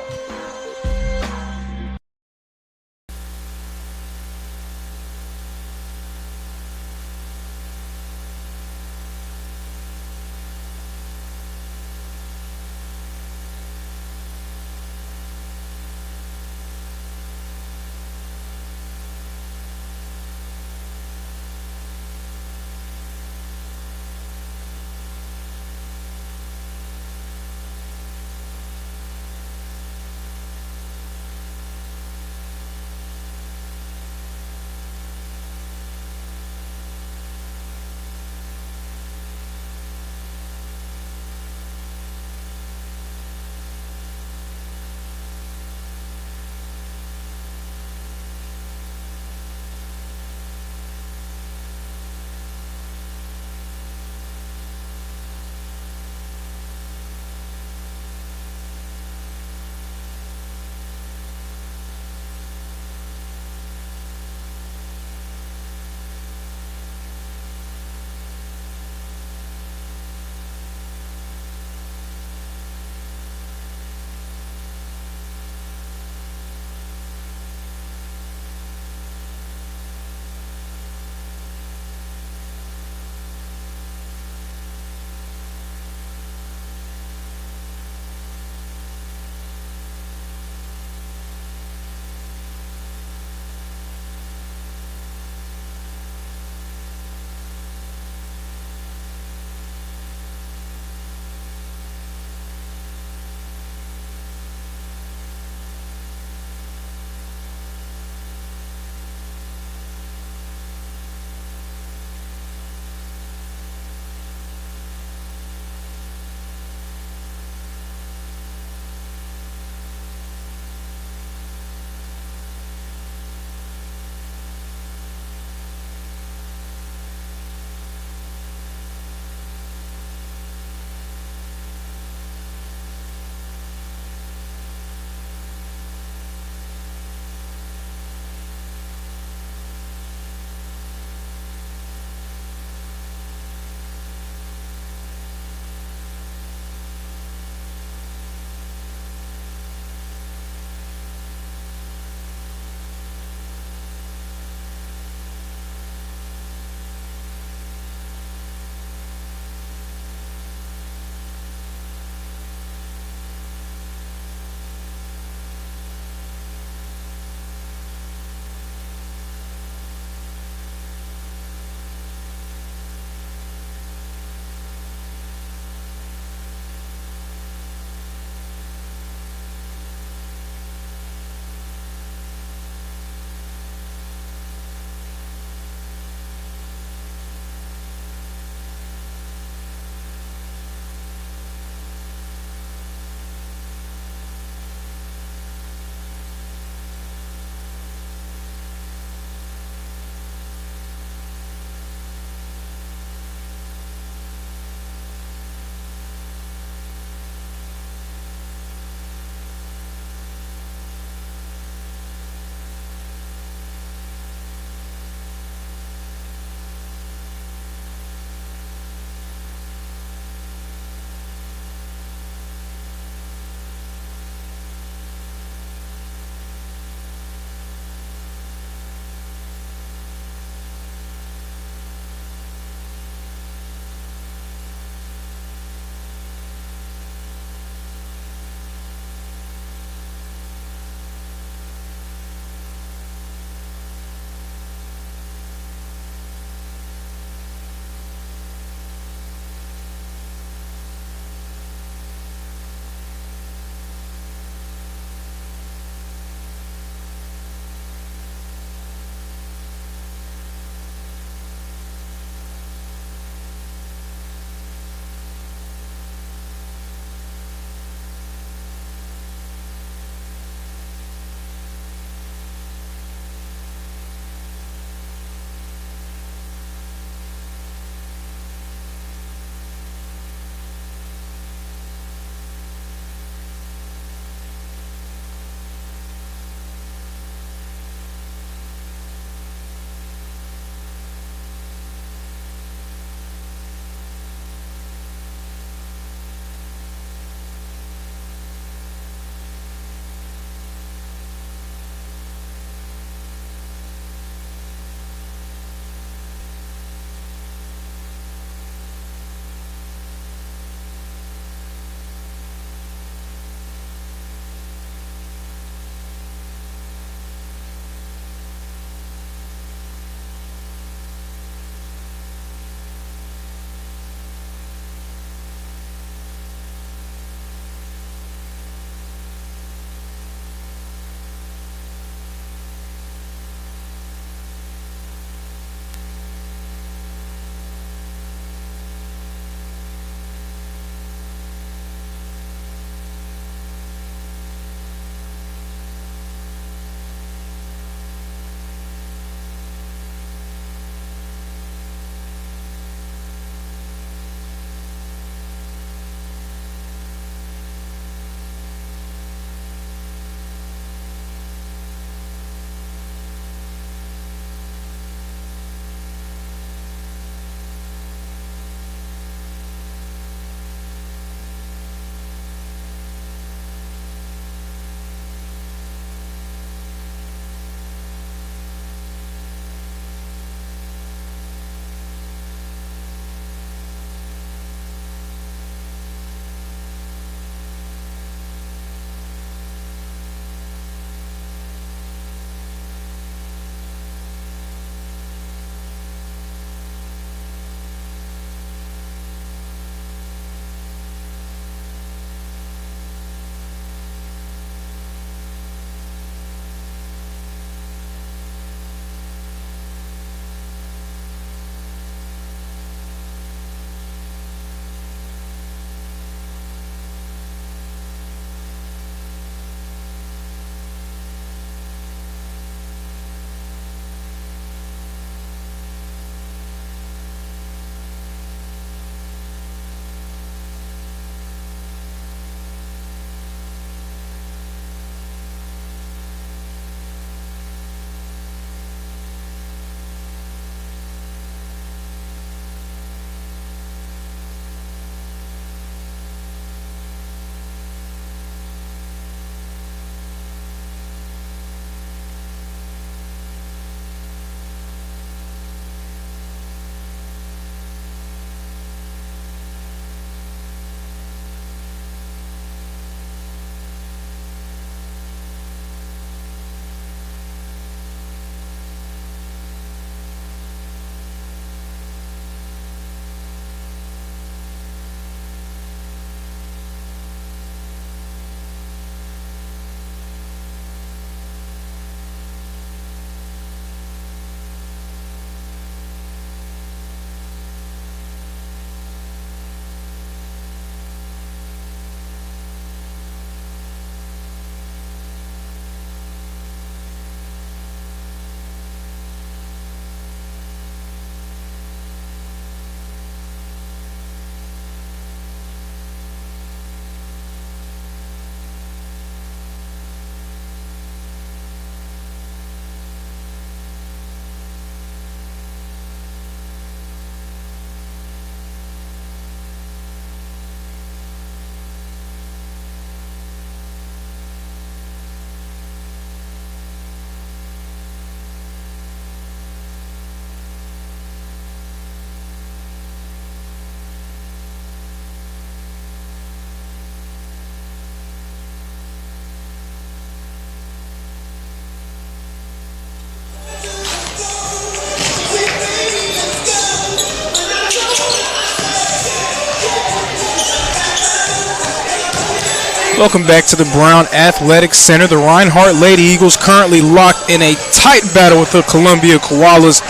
Welcome back to the Brown Athletic Center. The Reinhardt Lady Eagles currently locked in a tight battle with the Columbia Koalas.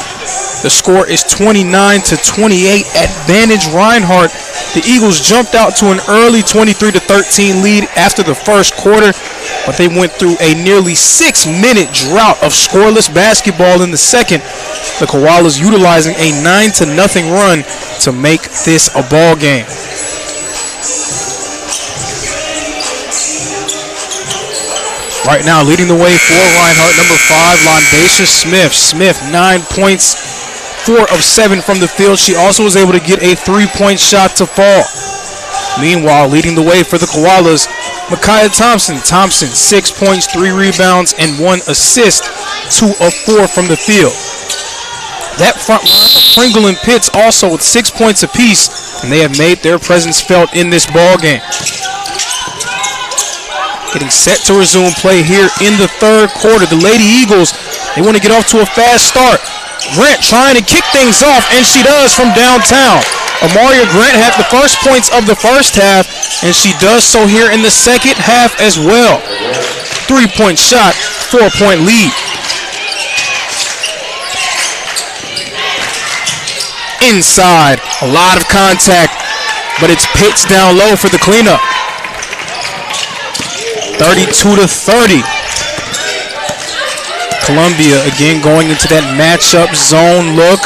The score is 29-28. Advantage Reinhardt. The Eagles jumped out to an early 23-13 lead after the first quarter, but they went through a nearly 6-minute drought of scoreless basketball in the second. The Koalas utilizing a 9-0 run to make this a ball game. Right now, leading the way for Reinhardt, number 5, Londacia Smith. Smith, 9 points, 4 of 7 from the field. She also was able to get a 3-point shot to fall. Meanwhile, leading the way for the Koalas, Micaiah Thompson. Thompson, 6 points, 3 rebounds, and 1 assist, 2 of 4 from the field. That front line, Pringle and Pitts also with 6 points apiece, and they have made their presence felt in this ball game. Getting set to resume play here in the third quarter. The Lady Eagles, they want to get off to a fast start. Grant trying to kick things off, and she does from downtown. Amaria Grant had the first points of the first half, and she does so here in the second half as well. 3-point shot, 4-point lead. Inside, a lot of contact, but it's Pitts down low for the cleanup. 32-30. Columbia again going into that matchup zone look.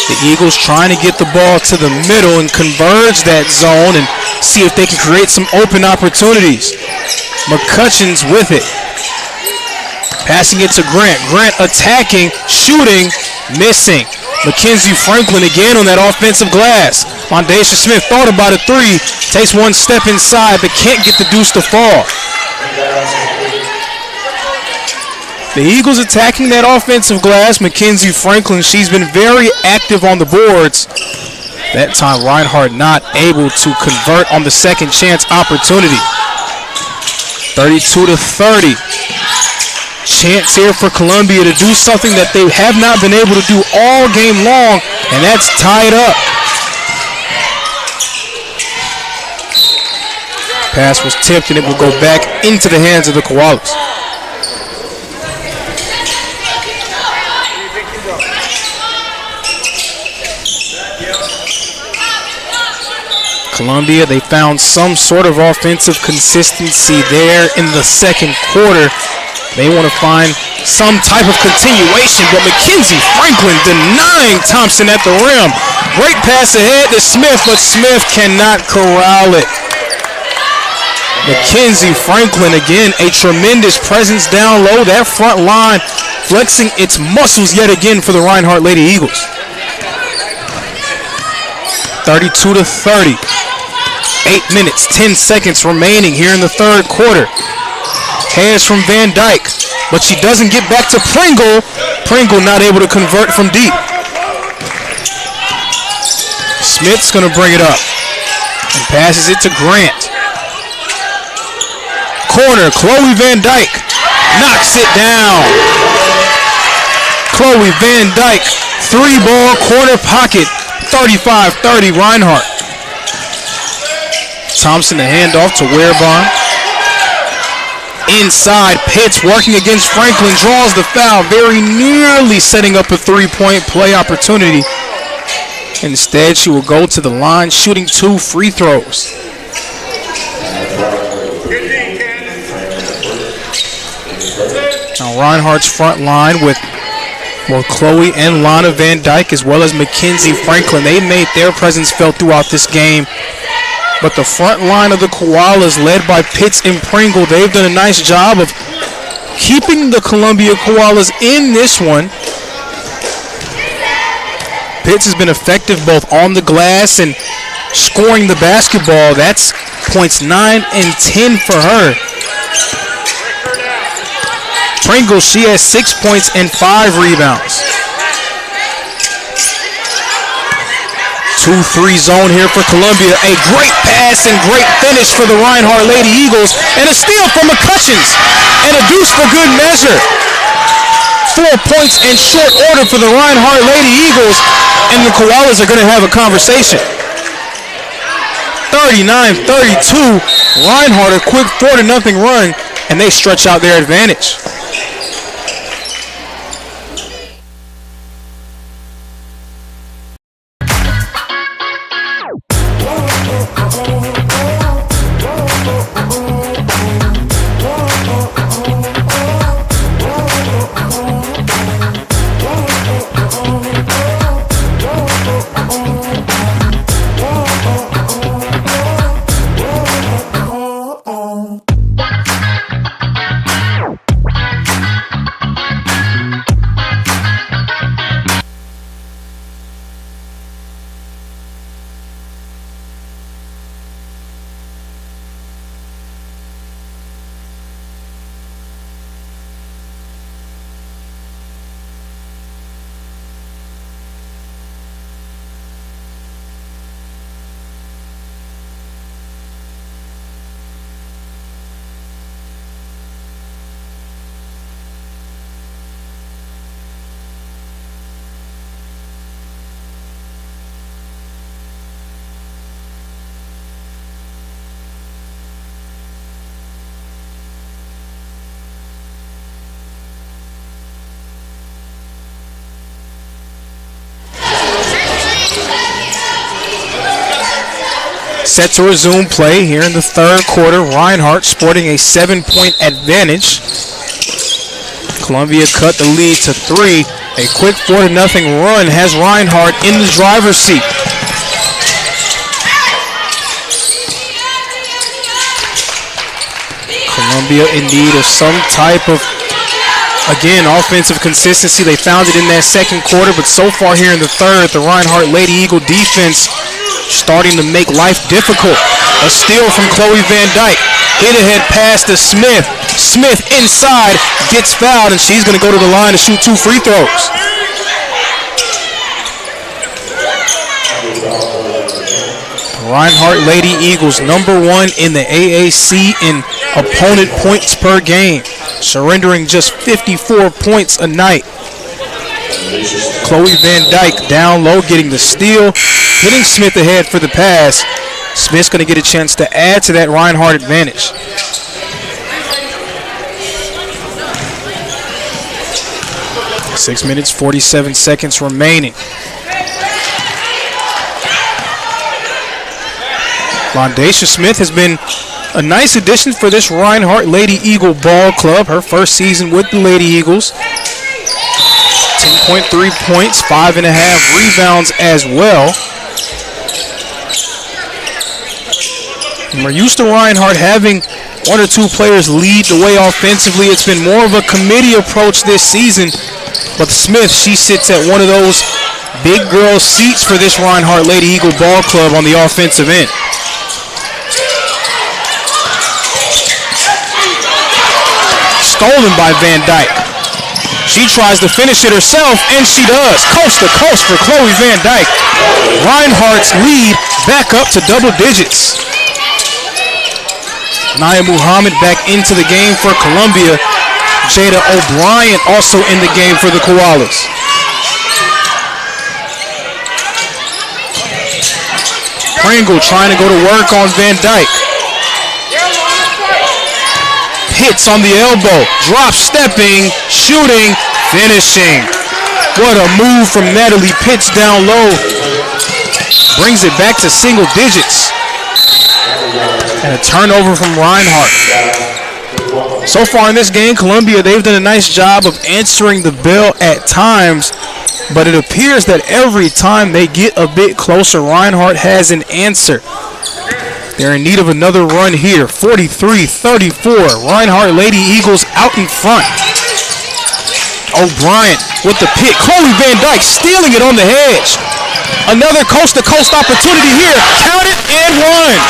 The Eagles trying to get the ball to the middle and converge that zone and see if they can create some open opportunities. McCutcheon's with it. Passing it to Grant. Grant attacking, shooting, missing. Mackenzie Franklin again on that offensive glass. Londacia Smith thought about a 3. Takes one step inside but can't get the deuce to fall. The Eagles attacking that offensive glass. Mackenzie Franklin, she's been very active on the boards. That time Reinhardt not able to convert on the second chance opportunity. 32-30. Chance here for Columbia to do something that they have not been able to do all game long, and that's tied up. Pass was tipped, and it will go back into the hands of the Koalas. Columbia, they found some sort of offensive consistency there in the second quarter. They want to find some type of continuation, but Mackenzie Franklin denying Thompson at the rim. Great pass ahead to Smith, but Smith cannot corral it. Mackenzie Franklin, again, a tremendous presence down low. That front line flexing its muscles yet again for the Reinhardt Lady Eagles. 32-30. 8 minutes, 10 seconds remaining here in the third quarter. Hands from Van Dyke, but she doesn't get back to Pringle. Pringle not able to convert from deep. Smith's going to bring it up and passes it to Grant. Corner, Chloe Van Dyke knocks it down. Chloe Van Dyke, 3-ball corner pocket, 35-30 Reinhardt. Thompson, the handoff to Wearbaum. Inside, Pitts working against Franklin, draws the foul, very nearly setting up a 3-point play opportunity. Instead, she will go to the line, shooting 2 free throws. Now Reinhardt's front line with Chloe and Lana Van Dyke as well as Mackenzie Franklin. They made their presence felt throughout this game. But the front line of the Koalas, led by Pitts and Pringle, they've done a nice job of keeping the Columbia Koalas in this one. Pitts has been effective both on the glass and scoring the basketball. That's points 9 and 10 for her. Pringle, she has 6 points and 5 rebounds. 2-3 zone here for Columbia. A great pass and great finish for the Reinhardt Lady Eagles. And a steal from McCutcheons. And a deuce for good measure. 4 points in short order for the Reinhardt Lady Eagles. And the Koalas are going to have a conversation. 39-32. Reinhardt a quick 4-0 run, and they stretch out their advantage. Set to resume play here in the third quarter. Reinhardt sporting a 7-point advantage. Columbia cut the lead to 3. A quick 4-0 run has Reinhardt in the driver's seat. Columbia in need of some type of, again, offensive consistency. They found it in that second quarter, but so far here in the third, the Reinhardt Lady Eagle defense starting to make life difficult. A steal from Chloe Van Dyke. Hit ahead pass to Smith. Smith inside, gets fouled, and she's going to go to the line to shoot 2 free throws. Reinhardt Lady Eagles #1 in the AAC in opponent points per game, surrendering just 54 points a night. Chloe Van Dyke down low, getting the steal, hitting Smith ahead for the pass. Smith's going to get a chance to add to that Reinhardt advantage. Six minutes, 47 seconds remaining. Londacia Smith has been a nice addition for this Reinhardt Lady Eagle ball club. Her first season with the Lady Eagles. 10.3 points, 5.5 rebounds as well. And we're used to Reinhardt having 1 or 2 players lead the way offensively. It's been more of a committee approach this season. But Smith, she sits at one of those big girl seats for this Reinhardt Lady Eagle ball club on the offensive end. Stolen by Van Dyke. She tries to finish it herself, and she does. Coast to coast for Chloe Van Dyke. Reinhardt's lead back up to double digits. Naya Muhammad back into the game for Columbia. Jada O'Brien also in the game for the Koalas. Pringle trying to go to work on Van Dyke. Hits on the elbow, drop stepping, shooting, finishing. What a move from Natalie Pitts down low. Brings it back to single digits. And a turnover from Reinhardt. So far in this game, Columbia, they've done a nice job of answering the bell at times, but it appears that every time they get a bit closer, Reinhardt has an answer. They're in need of another run here. 43-34. Reinhardt Lady Eagles out in front. O'Brien with the pick. Chloe Van Dyke stealing it on the hedge. Another coast-to-coast opportunity here. Count it and one.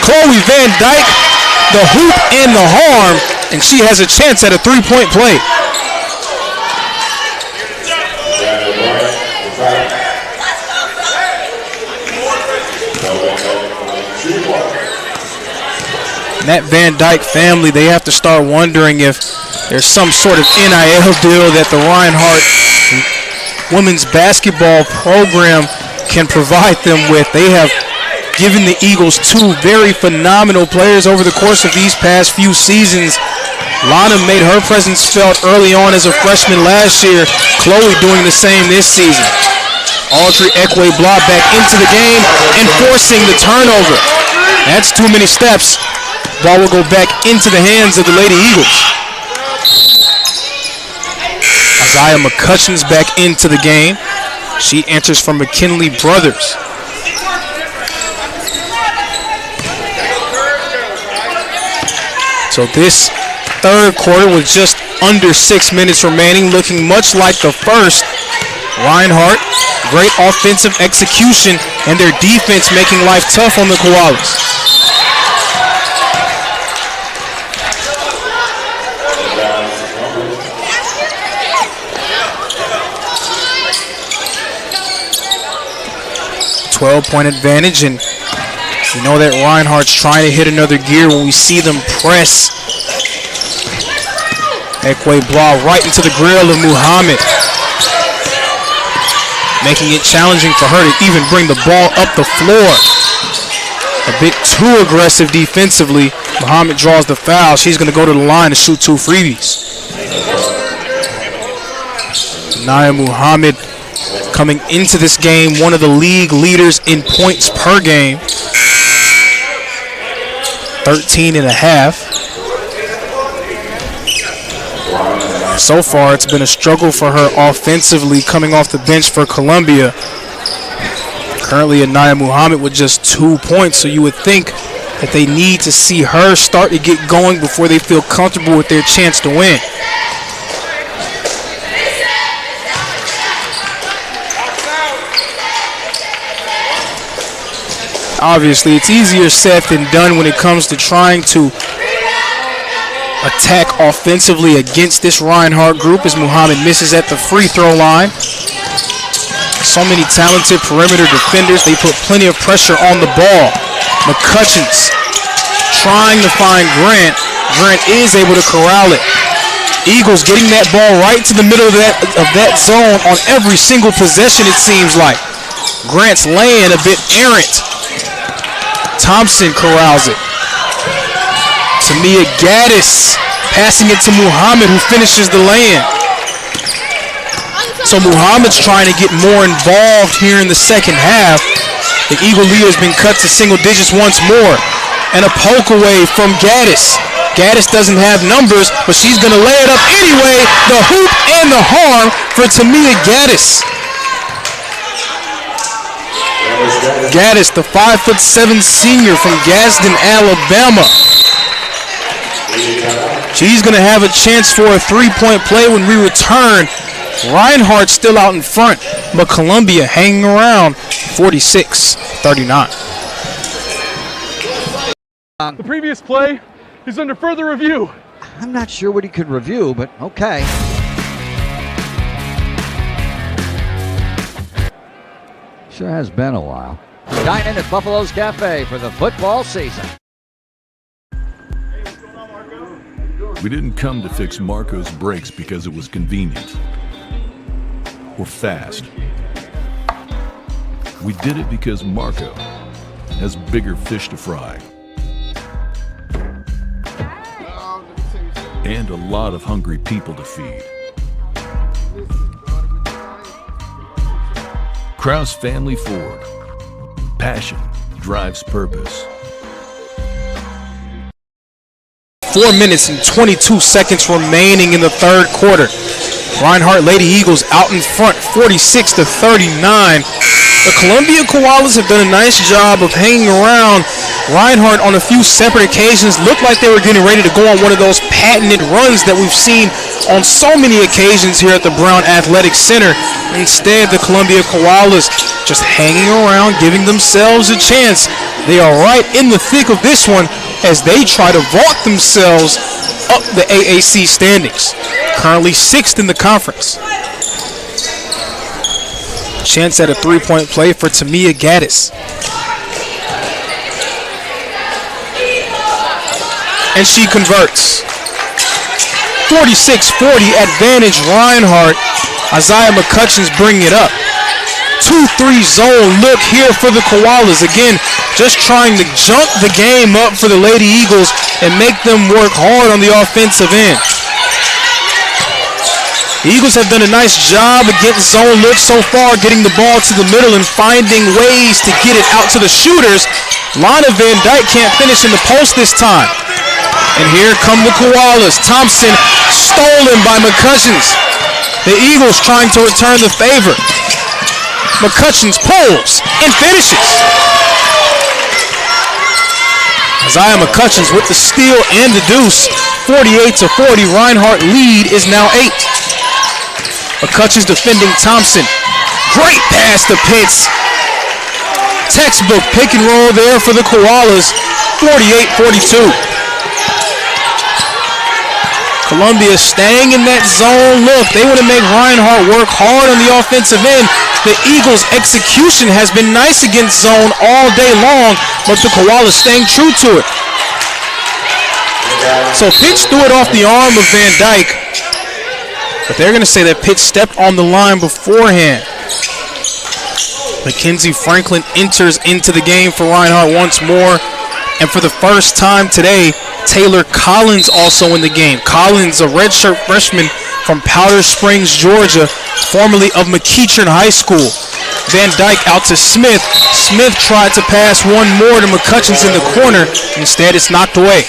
Chloe Van Dyke, the hoop and the harm, and she has a chance at a three-point play. That Van Dyke family, they have to start wondering if there's some sort of NIL deal that the Reinhardt women's basketball program can provide them with. They have given the Eagles two very phenomenal players over the course of these past few seasons. Lana made her presence felt early on as a freshman last year. Chloe doing the same this season. Audrey Ekwe-Blah back into the game and forcing the turnover. That's too many steps. Ball will go back into the hands of the Lady Eagles. Isaiah McCutcheon's back into the game. She enters from McKinley Brothers. So this third quarter with just under 6 minutes remaining, looking much like the first. Reinhardt, great offensive execution, and their defense making life tough on the Koalas. .12 advantage, and you know that Reinhardt's trying to hit another gear when we see them press. Ekwe-Blah right into the grill of Muhammad, making it challenging for her to even bring the ball up the floor. A bit too aggressive defensively. Muhammad draws the foul. She's going to go to the line to shoot two freebies. Naya Muhammad coming into this game, one of the league leaders in points per game. 13 and a half. So far, it's been a struggle for her offensively coming off the bench for Columbia. Currently, Naya Muhammad with just 2 points, so you would think that they need to see her start to get going before they feel comfortable with their chance to win. Obviously, it's easier said than done when it comes to trying to attack offensively against this Reinhardt group as Muhammad misses at the free throw line. So many talented perimeter defenders. They put plenty of pressure on the ball. McCutcheon's trying to find Grant. Grant is able to corral it. Eagles getting that ball right to the middle of that zone on every single possession, it seems like. Grant's laying a bit errant. Thompson corrals it. Tamia Gaddis passing it to Muhammad, who finishes the lay-in. So Muhammad's trying to get more involved here in the second half. The Eagle lead has been cut to single digits once more. And a poke away from Gaddis. Gaddis doesn't have numbers, but she's going to lay it up anyway. The hoop and the harm for Tamia Gaddis. Gaddis, the 5'7" senior from Gadsden, Alabama. She's going to have a chance for a three-point play when we return. Reinhardt still out in front, but Columbia hanging around 46-39. The previous play is under further review. I'm not sure what he could review, but okay. Sure has been a while. Dine in at Buffalo's Cafe for the football season. We didn't come to fix Marco's brakes because it was convenient or fast. We did it because Marco has bigger fish to fry and a lot of hungry people to feed. Krause Family Ford. Passion drives purpose. 4 minutes and 22 seconds remaining in the third quarter. Reinhardt Lady Eagles out in front, 46-39. The Columbia Koalas have done a nice job of hanging around Reinhardt on a few separate occasions. Looked like they were getting ready to go on one of those patented runs that we've seen on so many occasions here at the Brown Athletic Center. Instead, the Columbia Koalas just hanging around, giving themselves a chance. They are right in the thick of this one as they try to vault themselves up the AAC standings. Currently 6th in the conference. Chance at a three-point play for Tamia Gaddis. And she converts. 46-40 advantage Reinhardt. Isaiah McCutcheon's bringing it up. 2-3 zone look here for the Koalas. Again, just trying to jump the game up for the Lady Eagles and make them work hard on the offensive end. The Eagles have done a nice job against zone looks so far, getting the ball to the middle and finding ways to get it out to the shooters. Lana Van Dyke can't finish in the post this time. And here come the Koalas. Thompson stolen by McCutcheons. The Eagles trying to return the favor. McCutcheons pulls and finishes. Isaiah McCutcheons with the steal and the deuce. 48-40. Reinhardt lead is now 8. McCutcheons defending Thompson. Great pass to Pitts. Textbook pick and roll there for the Koalas. 48-42. Columbia staying in that zone look. They want to make Reinhardt work hard on the offensive end. The Eagles' execution has been nice against zone all day long, but the Koalas staying true to it. So Pitts threw it off the arm of Van Dyke, but they're going to say that Pitts stepped on the line beforehand. Mackenzie Franklin enters into the game for Reinhardt once more. And for the first time today, Taylor Collins also in the game. Collins, a redshirt freshman from Powder Springs, Georgia, formerly of McEachern High School. Van Dyke out to Smith. Smith tried to pass one more to McCutcheons in the corner. Instead, it's knocked away.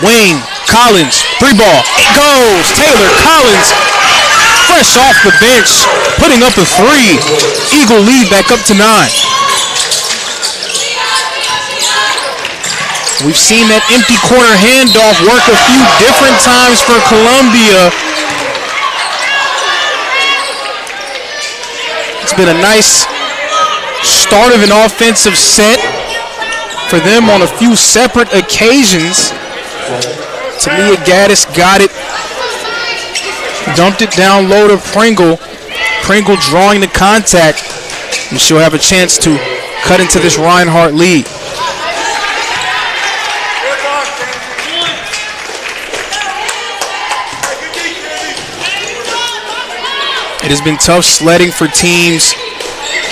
Wayne Collins, 3-ball. It goes. Taylor Collins, fresh off the bench, putting up a 3. Eagle lead back up to 9. We've seen that empty corner handoff work a few different times for Columbia. It's been a nice start of an offensive set for them on a few separate occasions. Tamia Gaddis got it, dumped it down low to Pringle. Pringle drawing the contact, and she'll have a chance to cut into this Reinhardt lead. It has been tough sledding for teams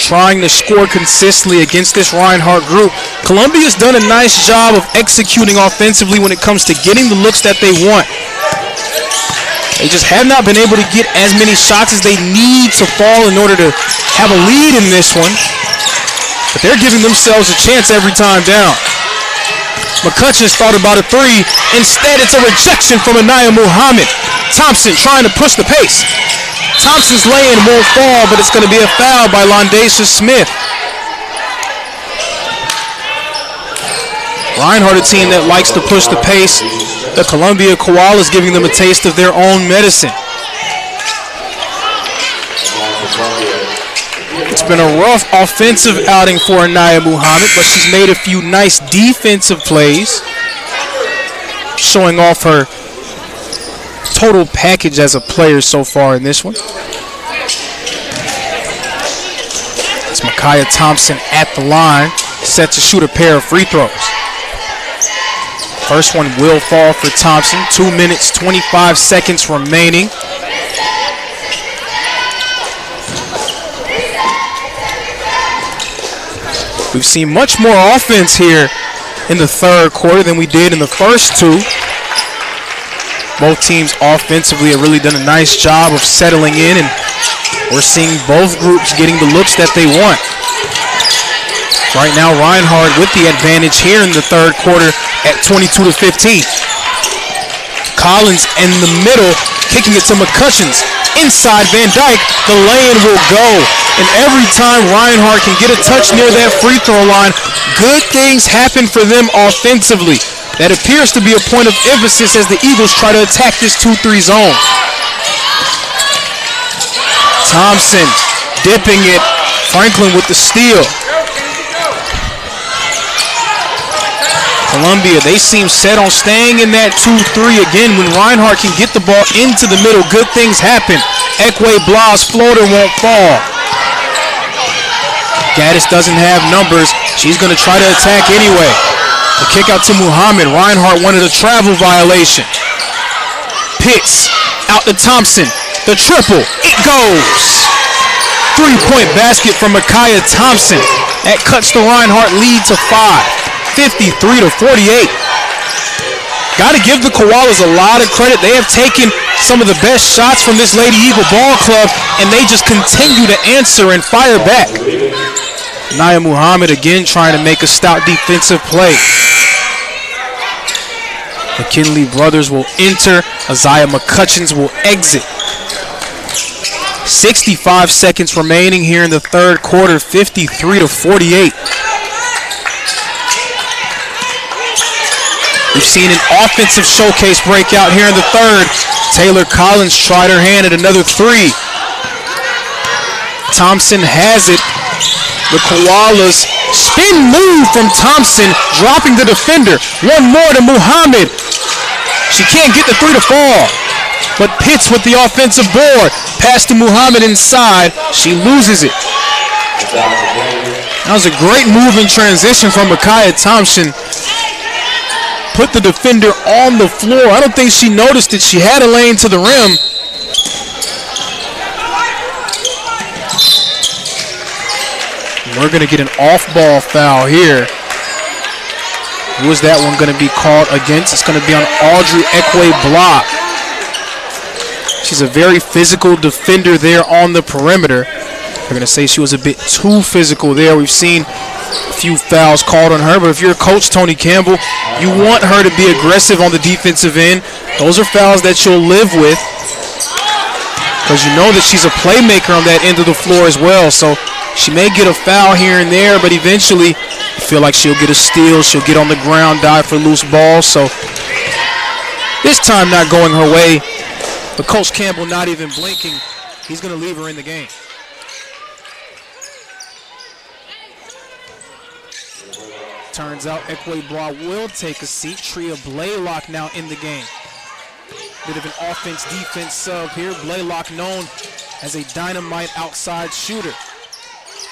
trying to score consistently against this Reinhardt group. Columbia's done a nice job of executing offensively when it comes to getting the looks that they want. They just have not been able to get as many shots as they need to fall in order to have a lead in this one. But they're giving themselves a chance every time down. McCutcheons thought about a 3. Instead, it's a rejection from Anaya Muhammad. Thompson trying to push the pace. Thompson's lay-in won't fall, but it's going to be a foul by Londacia Smith. Reinhardt, a team that likes to push the pace. The Columbia Koalas giving them a taste of their own medicine. It's been a rough offensive outing for Anaya Muhammad, but she's made a few nice defensive plays, showing off her total package as a player so far in this one. It's Micaiah Thompson at the line, set to shoot a pair of free throws. First one will fall for Thompson. 2 minutes, 25 seconds remaining. We've seen much more offense here in the third quarter than we did in the first 2. Both teams offensively have really done a nice job of settling in, and we're seeing both groups getting the looks that they want. Right now, Reinhardt with the advantage here in the third quarter at 22-15. Collins in the middle, kicking it to McCutcheons. Inside Van Dyke, the lay-in will go. And every time Reinhardt can get a touch near that free throw line, good things happen for them offensively. That appears to be a point of emphasis as the Eagles try to attack this 2-3 zone. Thompson dipping it. Franklin with the steal. Columbia, they seem set on staying in that 2-3 again. When Reinhardt can get the ball into the middle, good things happen. Ekwe Blah's floater won't fall. Gaddis doesn't have numbers. She's going to try to attack anyway. The kick out to Muhammad. Reinhardt wanted a travel violation. Pitts out to Thompson. The triple. It goes. 3-point basket from Micaiah Thompson. That cuts the Reinhardt lead to 5. 53-48. Got to give the Koalas a lot of credit. They have taken some of the best shots from this Lady Eagle Ball Club, and they just continue to answer and fire back. Naya Muhammad again trying to make a stout defensive play. McKinley brothers will enter. Isaiah McCutcheons will exit. 65 seconds remaining here in the third quarter, 53-48. We've seen an offensive showcase breakout here in the third. Taylor Collins tried her hand at another three. Thompson has it. The Koalas spin move from Thompson, dropping the defender. One more to Muhammad. She can't get the three to fall, but Pitts with the offensive board. Pass to Muhammad inside. She loses it. That was a great move in transition from Micaiah Thompson. Put the defender on the floor. I don't think she noticed that she had a lane to the rim. We're going to get an off-ball foul here. Who is that one going to be called against? It's going to be on Audrey Ekwe-Block. She's a very physical defender there on the perimeter. They're going to say she was a bit too physical there. We've seen a few fouls called on her, but if you're a coach, Tony Campbell, you want her to be aggressive on the defensive end. Those are fouls that you'll live with because you know that she's a playmaker on that end of the floor as well. So she may get a foul here and there, but eventually you feel like she'll get a steal. She'll get on the ground, dive for loose balls. So this time not going her way, but Coach Campbell not even blinking. He's going to leave her in the game. Turns out Ekwe-Block will take a seat. Tria Blaylock now in the game. Bit of an offense-defense sub here. Blaylock known as a dynamite outside shooter.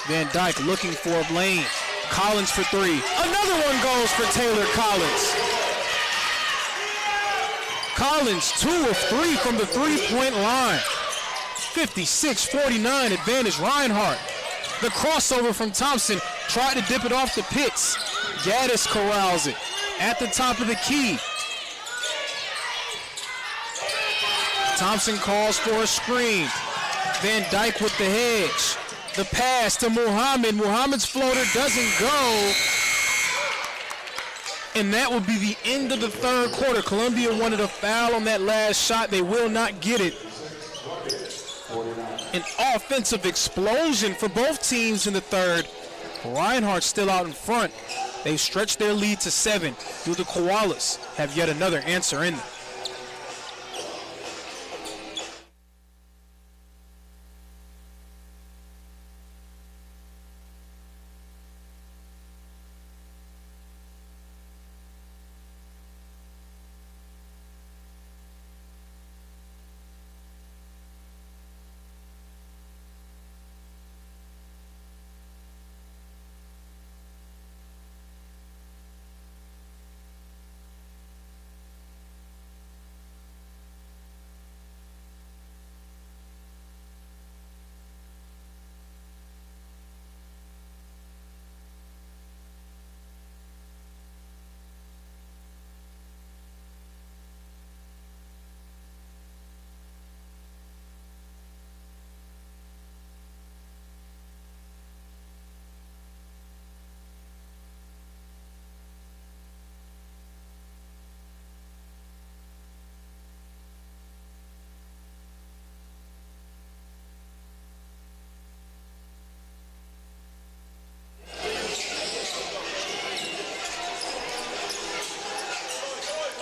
Van Dyke looking for a lane. Collins for three. Another one goes for Taylor Collins. Collins 2 of 3 from the three-point line. 56-49 advantage Reinhardt. The crossover from Thompson. Tried to dip it off to Pitts. Gaddis corrals it at the top of the key. Thompson calls for a screen. Van Dyke with the hedge. The pass to Muhammad. Muhammad's floater doesn't go. And that will be the end of the third quarter. Columbia wanted a foul on that last shot. They will not get it. An offensive explosion for both teams in the third. Reinhardt still out in front. They've stretched their lead to 7. Do the Koalas have yet another answer in them?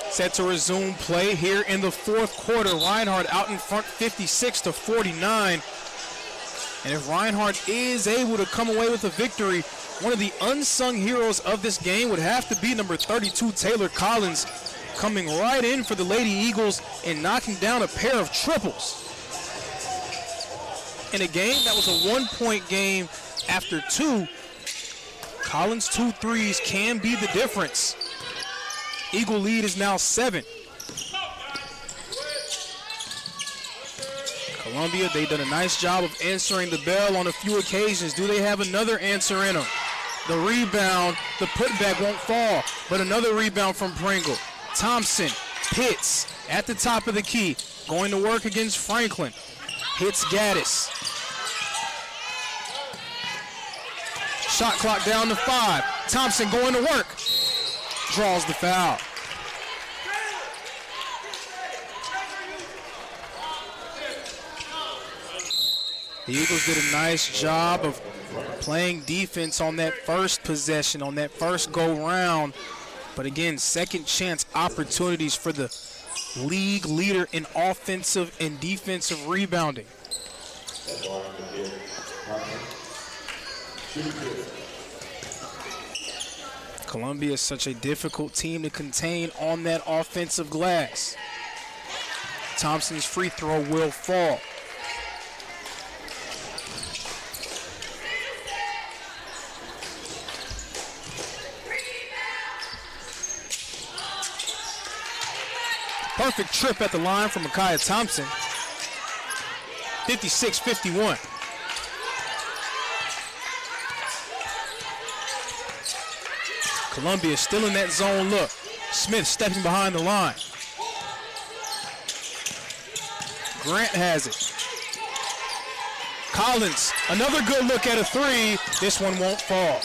Set to resume play here in the fourth quarter. Reinhardt out in front 56-49. And if Reinhardt is able to come away with a victory, one of the unsung heroes of this game would have to be number 32, Taylor Collins, coming right in for the Lady Eagles and knocking down a pair of triples. In a game that was a one-point game after 2, Collins' 2 threes can be the difference. Eagle lead is now 7. Columbia, they've done a nice job of answering the bell on a few occasions. Do they have another answer in them? The rebound, the putback won't fall, but another rebound from Pringle. Thompson, Pitts at the top of the key, going to work against Franklin. Hits Gaddis. Shot clock down to 5. Thompson going to work. Draws the foul. The Eagles did a nice job of playing defense on that first possession, on that first go-round. But again, second chance opportunities for the league leader in offensive and defensive rebounding. Columbia is such a difficult team to contain on that offensive glass. Thompson's free throw will fall. Perfect trip at the line from Micaiah Thompson. 56-51. Columbia still in that zone look. Smith stepping behind the line. Grant has it. Collins, another good look at a 3. This one won't fall.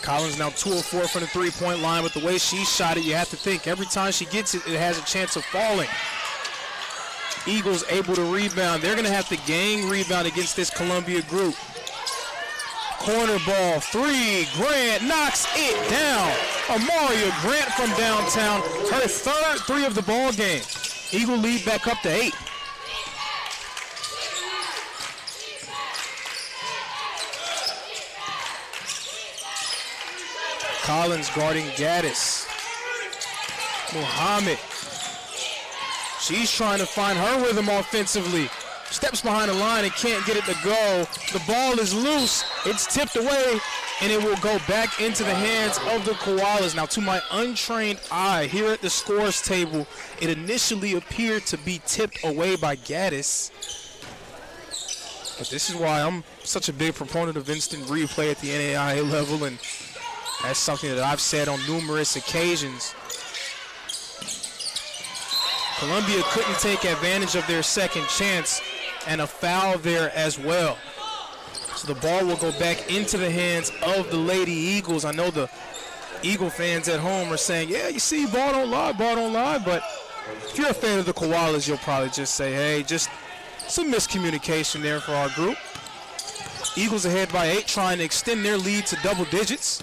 Collins now 2 of 4 from the three-point line, but the way she shot it, you have to think every time she gets it, it has a chance of falling. Eagles able to rebound. They're going to have to gang rebound against this Columbia group. Corner ball, 3. Grant knocks it down. Amaria Grant from downtown, her third 3 of the ball game. Eagle lead back up to 8. Collins guarding Gaddis. Muhammad. She's trying to find her rhythm offensively. Steps behind the line and can't get it to go. The ball is loose. It's tipped away, and it will go back into the hands of the Koalas. Now, to my untrained eye, here at the scores table, it initially appeared to be tipped away by Gaddis. But this is why I'm such a big proponent of instant replay at the NAIA level, and that's something that I've said on numerous occasions. Columbia couldn't take advantage of their second chance, and a foul there as well. So the ball will go back into the hands of the Lady Eagles. I know the Eagle fans at home are saying, yeah, you see, ball don't lie, but if you're a fan of the Koalas, you'll probably just say, hey, just some miscommunication there for our group. Eagles ahead by 8, trying to extend their lead to double digits.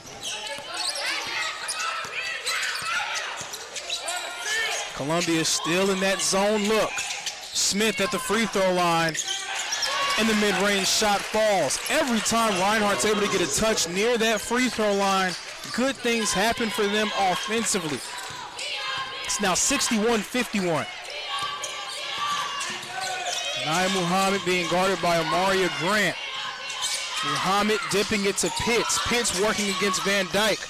Columbia still in that zone look. Smith at the free throw line, and the mid-range shot falls. Every time Reinhardt's able to get a touch near that free throw line, good things happen for them offensively. It's now 61-51. Nia Muhammad being guarded by Amaria Grant. Muhammad dipping it to Pitts. Pitts working against Van Dyke.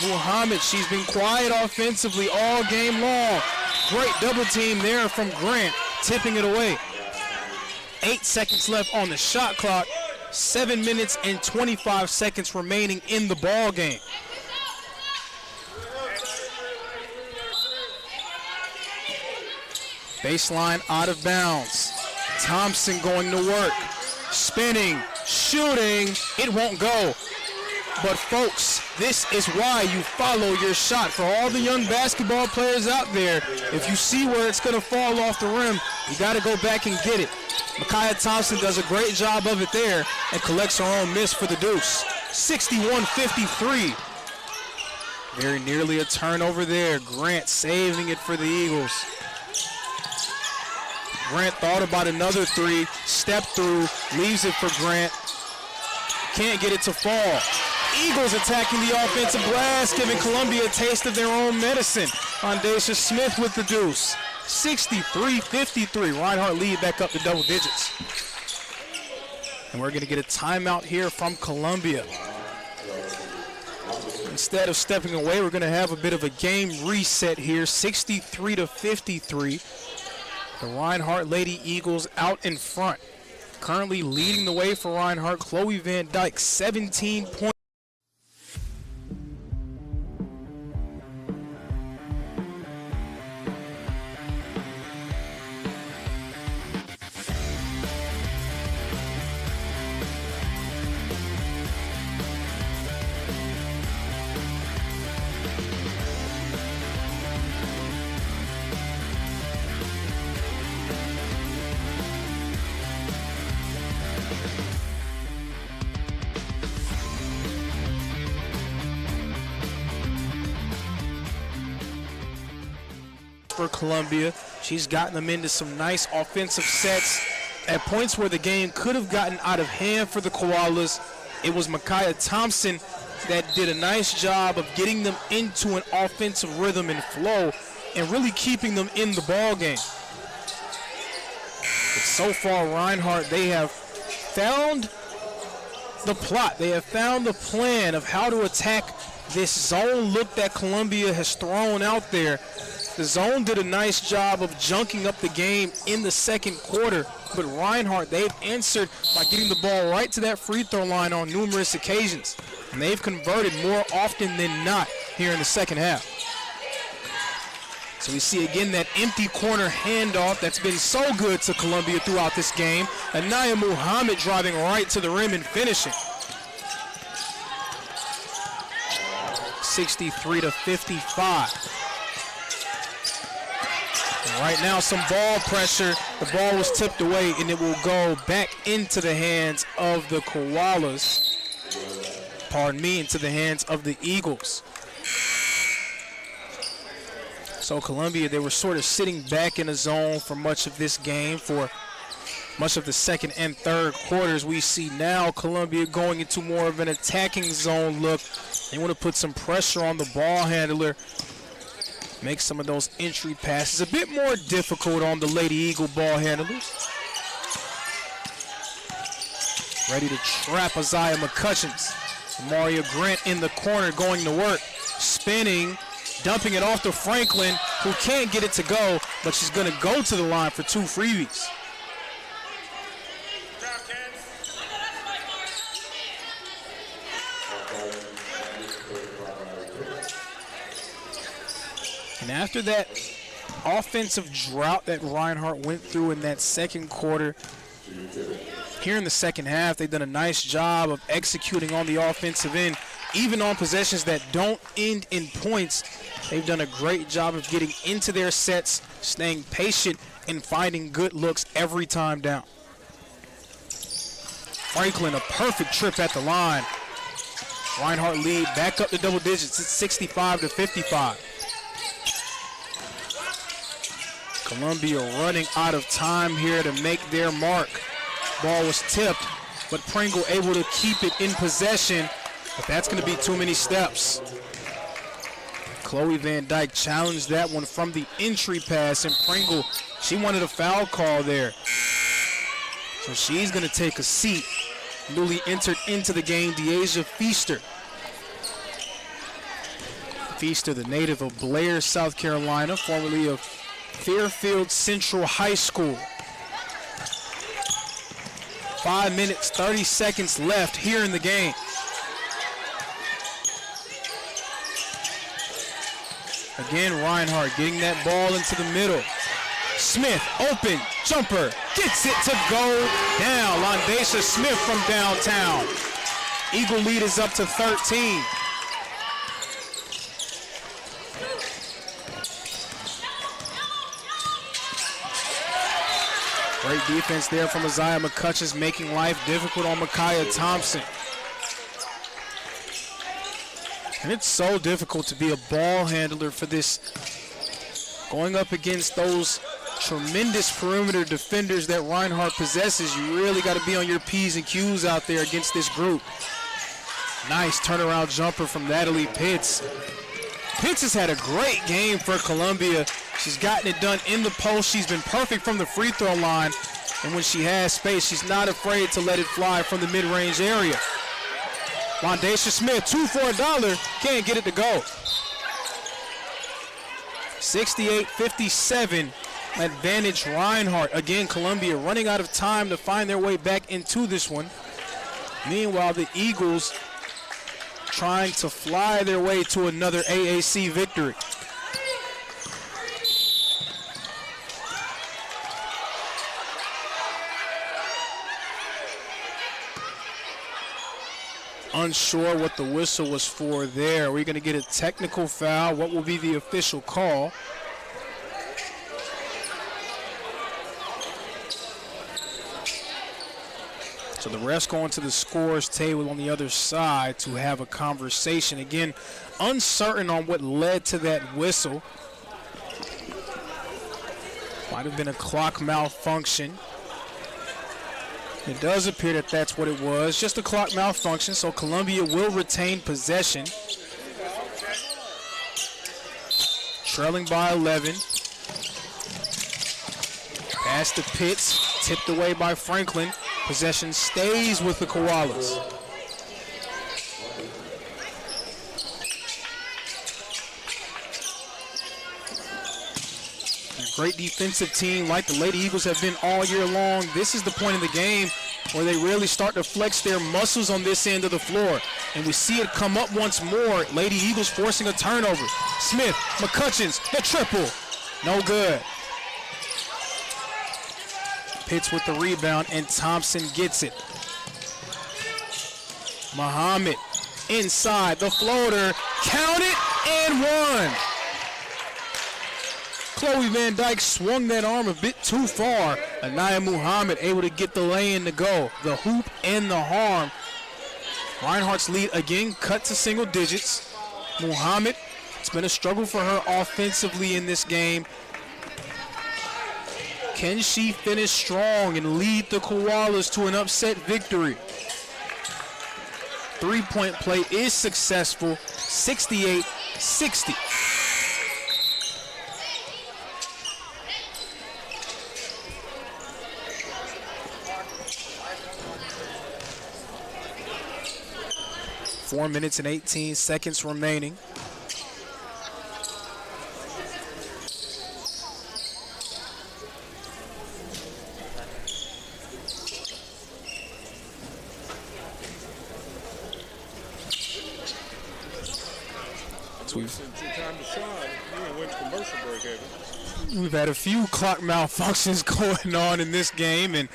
Muhammad, she's been quiet offensively all game long. Great double team there from Grant, tipping it away. 8 seconds left on the shot clock. 7 minutes and 25 seconds remaining in the ball game. Baseline out of bounds. Thompson going to work. Spinning, shooting, it won't go. But folks, this is why you follow your shot. For all the young basketball players out there, if you see where it's going to fall off the rim, you got to go back and get it. Micaiah Thompson does a great job of it there and collects her own miss for the deuce. 61-53. Very nearly a turnover there. Grant saving it for the Eagles. Grant thought about another 3, stepped through, leaves it for Grant. Can't get it to fall. Eagles attacking the offensive glass, giving Columbia a taste of their own medicine. Ondacia Smith with the deuce. 63-53. Reinhardt lead back up to double digits. And we're going to get a timeout here from Columbia. Instead of stepping away, we're going to have a bit of a game reset here. 63-53. The Reinhardt Lady Eagles out in front. Currently leading the way for Reinhardt, Chloe Van Dyke, 17 points. For Columbia, she's gotten them into some nice offensive sets at points where the game could have gotten out of hand for the Koalas. It was Micaiah Thompson that did a nice job of getting them into an offensive rhythm and flow and really keeping them in the ball game. But so far, Reinhardt, they have found the plot. They have found the plan of how to attack this zone look that Columbia has thrown out there. The zone did a nice job of junking up the game in the second quarter, but Reinhardt, they've answered by getting the ball right to that free throw line on numerous occasions, and they've converted more often than not here in the second half. So we see again that empty corner handoff that's been so good to Columbia throughout this game. Anaya Muhammad driving right to the rim and finishing. 63-55. Right now, some ball pressure. The ball was tipped away, and it will go back into the hands of the Koalas. Pardon me, into the hands of the Eagles. So Columbia, they were sort of sitting back in the zone for much of this game, for much of the second and third quarters. We see now Columbia going into more of an attacking zone look. They want to put some pressure on the ball handler, make some of those entry passes a bit more difficult on the Lady Eagle ball handlers. Ready to trap Isaiah McCutcheons. Maria Grant in the corner going to work. Spinning, dumping it off to Franklin, who can't get it to go, but she's going to go to the line for two freebies. And after that offensive drought that Reinhardt went through in that second quarter, here in the second half, they've done a nice job of executing on the offensive end, even on possessions that don't end in points. They've done a great job of getting into their sets, staying patient, and finding good looks every time down. Franklin, a perfect trip at the line. Reinhardt lead back up to double digits. It's 65-55. Columbia running out of time here to make their mark. Ball was tipped, but Pringle able to keep it in possession, but that's going to be too many steps. Chloe Van Dyke challenged that one from the entry pass, and Pringle, she wanted a foul call there. So she's going to take a seat. Newly entered into the game, Deasia Feaster. Feaster, the native of Blair, South Carolina, formerly of Fairfield Central High School. 5 minutes, 30 seconds left here in the game. Again, Reinhardt getting that ball into the middle. Smith, open, jumper, gets it to go down. Londacia Smith from downtown. Eagle lead is up to 13. Great defense there from Isaiah McCutcheons, making life difficult on Micaiah Thompson. And it's so difficult to be a ball handler for this, going up against those tremendous perimeter defenders that Reinhardt possesses. You really got to be on your P's and Q's out there against this group. Nice turnaround jumper from Natalie Pitts. Pitts has had a great game for Columbia. She's gotten it done in the post. She's been perfect from the free throw line. And when she has space, she's not afraid to let it fly from the mid-range area. Mondacia Smith, 2 for $1. Can't get it to go. 68-57. Advantage Reinhardt. Again, Columbia running out of time to find their way back into this one. Meanwhile, the Eagles trying to fly their way to another AAC victory. Unsure what the whistle was for there. We're going to get a technical foul. What will be the official call? So the refs going to the scores table on the other side to have a conversation. Again, uncertain on what led to that whistle. Might have been a clock malfunction. It does appear that that's what it was. Just a clock malfunction, so Columbia will retain possession. Trailing by 11. Pass to Pitts, tipped away by Franklin. Possession stays with the Koalas. A great defensive team like the Lady Eagles have been all year long. This is the point in the game where they really start to flex their muscles on this end of the floor. And we see it come up once more. Lady Eagles forcing a turnover. Smith, McCutcheons, the triple. No good. Pitts with the rebound, and Thompson gets it. Muhammad inside, the floater, count it, and one. Chloe Van Dyke swung that arm a bit too far. Anaya Muhammad able to get the lay-in to go. The hoop and the harm. Reinhardt's lead again cut to single digits. Muhammad, it's been a struggle for her offensively in this game. Can she finish strong and lead the Koalas to an upset victory? Three-point play is successful, 68-60. Four minutes and 18 seconds remaining. We've had a few clock malfunctions going on in this game, and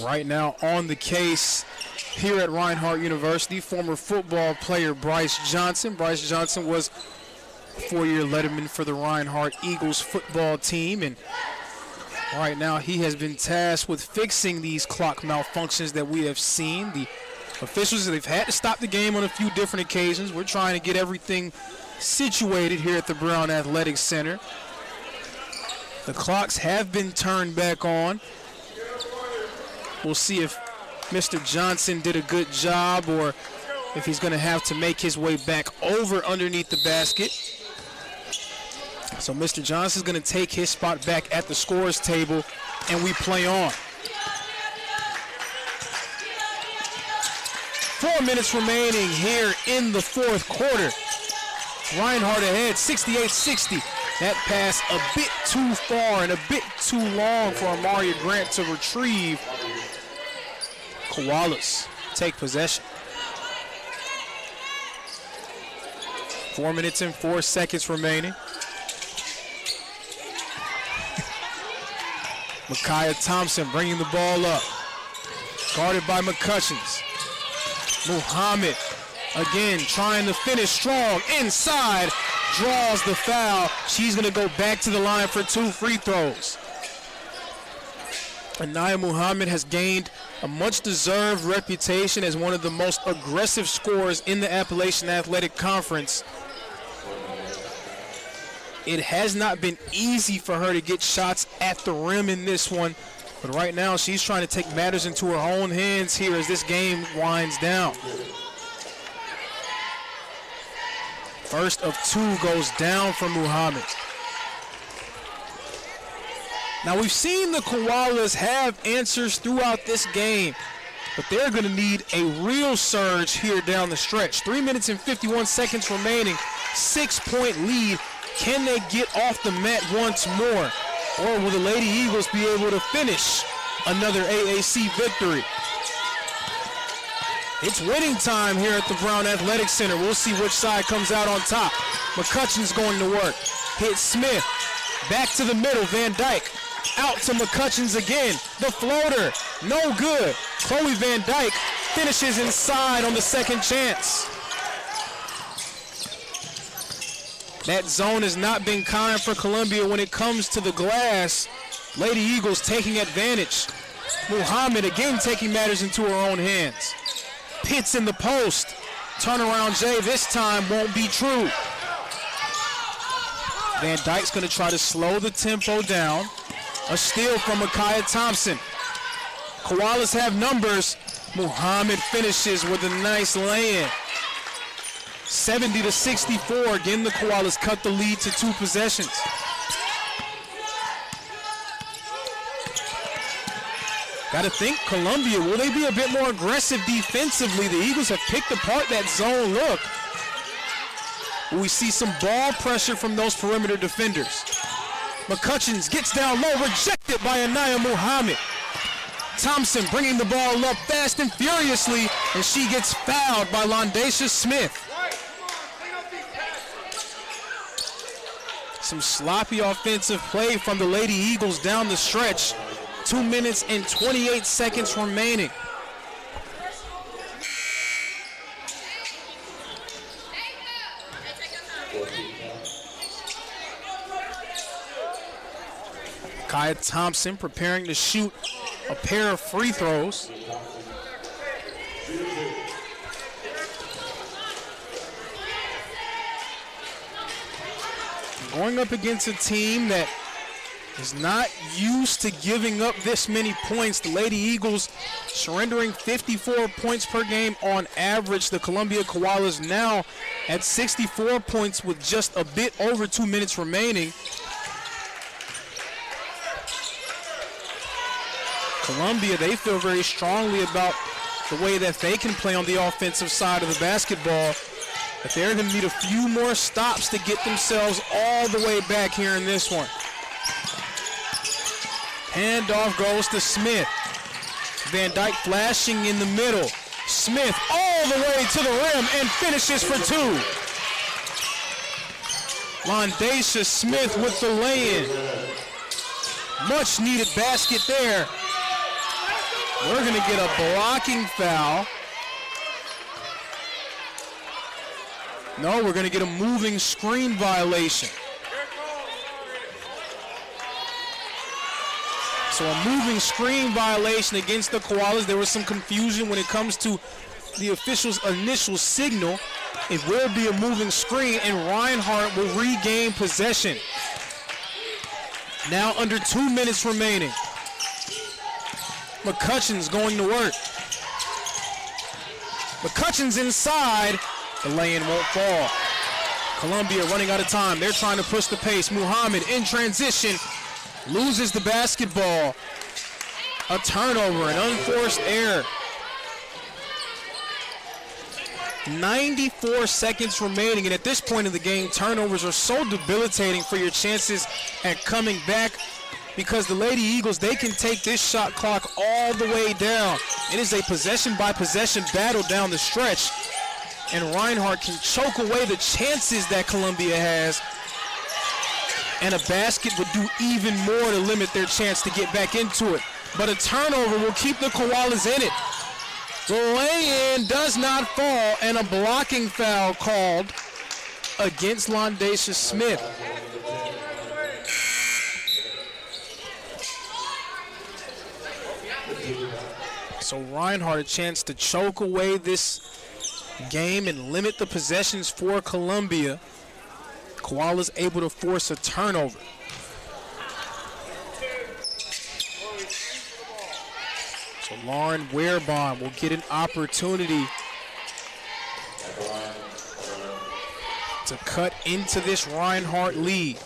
right now on the case here at Reinhardt University, former football player Bryce Johnson. Bryce Johnson was a four-year letterman for the Reinhardt Eagles football team, and right now he has been tasked with fixing these clock malfunctions that we have seen. The officials, they've had to stop the game on a few different occasions. We're trying to get everything situated here at the Brown Athletic Center. The clocks have been turned back on. We'll see if Mr. Johnson did a good job or if he's going to have to make his way back over underneath the basket. So Mr. Johnson's going to take his spot back at the scores table, and we play on. 4 minutes remaining here in the fourth quarter. Reinhardt ahead, 68-60. That pass a bit too far and a bit too long for Amaria Grant to retrieve. Koalas take possession. 4 minutes and 4 seconds remaining. Micaiah Thompson bringing the ball up. Guarded by McCutcheons. Muhammad again trying to finish strong. Inside, draws the foul. She's going to go back to the line for 2 free throws. Anaya Muhammad has gained a much-deserved reputation as one of the most aggressive scorers in the Appalachian Athletic Conference. It has not been easy for her to get shots at the rim in this one, but right now she's trying to take matters into her own hands here as this game winds down. First of 2 goes down for Muhammad. Now we've seen the Koalas have answers throughout this game. but they're going to need a real surge here down the stretch. 3 minutes and 51 seconds remaining. 6-point lead. Can they get off the mat once more? Or will the Lady Eagles be able to finish another AAC victory? It's winning time here at the Brown Athletic Center. We'll see which side comes out on top. McCutcheon's going to work. Hit Smith. Back to the middle. Van Dyke. Out to McCutcheon's again. The floater. No good. Chloe Van Dyke finishes inside on the second chance. That zone has not been kind for Columbia when it comes to the glass. Lady Eagles taking advantage. Muhammad again taking matters into her own hands. Pitts in the post. Turnaround J this time won't be true. Van Dyke's going to try to slow the tempo down. A steal from Micaiah Thompson. Koalas have numbers. Muhammad finishes with a nice lay-in. 70-64. Again, the Koalas cut the lead to 2 possessions. Got to think Columbia, will they be a bit more aggressive defensively? The Eagles have picked apart that zone look. We see some ball pressure from those perimeter defenders. McCutcheons gets down low, rejected by Anaya Muhammad. Thompson bringing the ball up fast and furiously, and she gets fouled by Londacia Smith. Some sloppy offensive play from the Lady Eagles down the stretch. 2 minutes and 28 seconds remaining. Kaya Thompson preparing to shoot a pair of free throws. Going up against a team that is not used to giving up this many points. The Lady Eagles surrendering 54 points per game on average. The Columbia Koalas now at 64 points with just a bit over 2 minutes remaining. Columbia, they feel very strongly about the way that they can play on the offensive side of the basketball. But they're going to need a few more stops to get themselves all the way back here in this one. Handoff goes to Smith. Van Dyke flashing in the middle. Smith all the way to the rim and finishes for 2. Londacia Smith with the lay-in. Much needed basket there. We're going to get a blocking foul. No, we're going to get a moving screen violation. So a moving screen violation against the Koalas. There was some confusion when it comes to the official's initial signal. It will be a moving screen, and Reinhardt will regain possession. Now under 2 minutes remaining. McCutcheon's going to work. McCutcheon's inside. The lay-in won't fall. Columbia running out of time. They're trying to push the pace. Muhammad in transition. Loses the basketball. A turnover, an unforced error. 94 seconds remaining, and at this point in the game, turnovers are so debilitating for your chances at coming back, because the Lady Eagles, they can take this shot clock all the way down. It is a possession-by-possession battle down the stretch, and Reinhardt can choke away the chances that Columbia has, and a basket would do even more to limit their chance to get back into it. But a turnover will keep the Koalas in it. The lay-in does not fall, and a blocking foul called against Londacia Smith. So Reinhardt a chance to choke away this game and limit the possessions for Columbia. Koalas able to force a turnover. So Lauren Wearbon will get an opportunity to cut into this Reinhardt lead.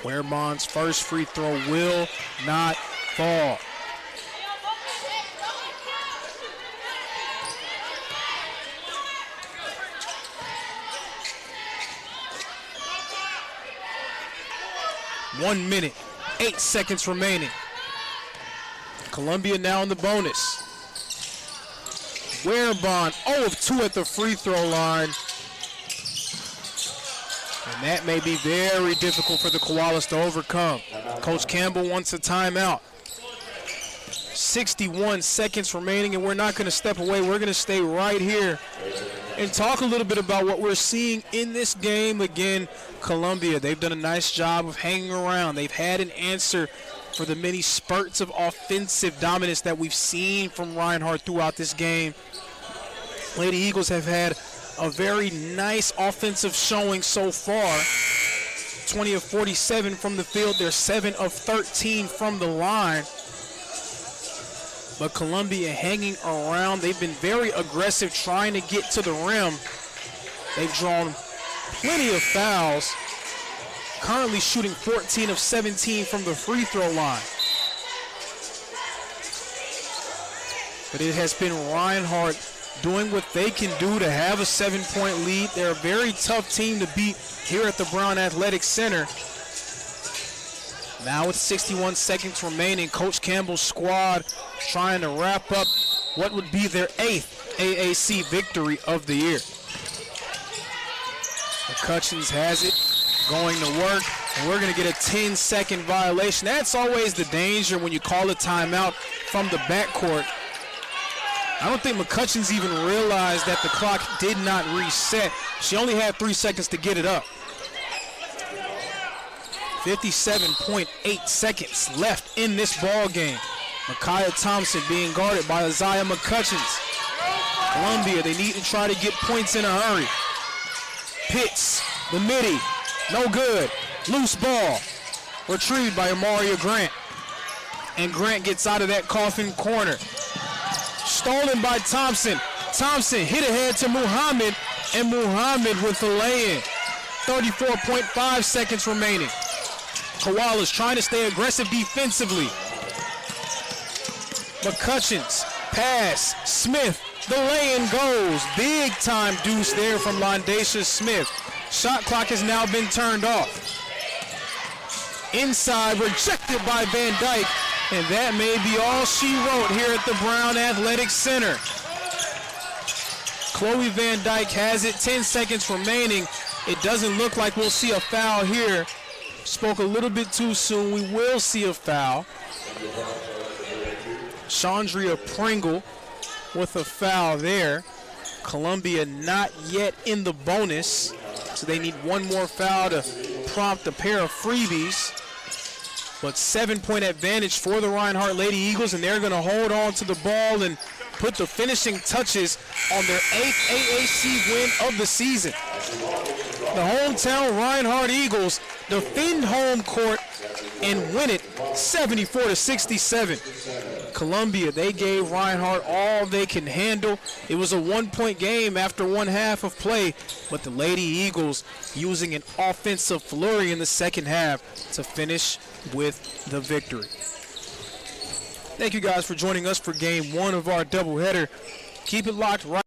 Wearbon's first free throw will not Fall. One minute, 8 seconds remaining. Columbia now in the bonus. Werebon 0 of 2 at the free throw line. And that may be very difficult for the Koalas to overcome. Coach Campbell wants a timeout. 61 seconds remaining, and we're not going to step away. We're going to stay right here and talk a little bit about what we're seeing in this game. Again, Columbia, they've done a nice job of hanging around. They've had an answer for the many spurts of offensive dominance that we've seen from Reinhardt throughout this game. Lady Eagles have had a very nice offensive showing so far. 20 of 47 from the field. They're 7 of 13 from the line. But Columbia hanging around. They've been very aggressive trying to get to the rim. They've drawn plenty of fouls. Currently shooting 14 of 17 from the free throw line. But it has been Reinhardt doing what they can do to have a 7-point lead. They're a very tough team to beat here at the Brown Athletic Center. Now with 61 seconds remaining, Coach Campbell's squad trying to wrap up what would be their 8th AAC victory of the year. McCutcheons has it, going to work, and we're going to get a 10-second violation. That's always the danger when you call a timeout from the backcourt. I don't think McCutcheons even realized that the clock did not reset. She only had 3 seconds to get it up. 57.8 seconds left in this ball game. Micaiah Thompson being guarded by Isaiah McCutcheons. Columbia, they need to try to get points in a hurry. Pitts, the midi, no good. Loose ball, retrieved by Amaria Grant. And Grant gets out of that coffin corner. Stolen by Thompson. Thompson hit ahead to Muhammad, and Muhammad with the lay-in. 34.5 seconds remaining. Koalas trying to stay aggressive defensively. McCutcheons, pass, Smith, the lay-in goes. Big time deuce there from Londacia Smith. Shot clock has now been turned off. Inside, rejected by Van Dyke, and that may be all she wrote here at the Brown Athletic Center. Chloe Van Dyke has it, 10 seconds remaining. It doesn't look like we'll see a foul here. Spoke a little bit too soon. We will see a foul. Chandria Pringle with a foul there. Columbia not yet in the bonus, so they need one more foul to prompt a pair of freebies. But 7-point advantage for the Reinhardt Lady Eagles, and they're going to hold on to the ball and put the finishing touches on their 8th AAC win of the season. The hometown Reinhardt Eagles defend home court and win it 74-67. Columbia, they gave Reinhardt all they can handle. It was a 1-point game after 1 half of play, but the Lady Eagles using an offensive flurry in the second half to finish with the victory. Thank you guys for joining us for game 1 of our doubleheader. Keep it locked right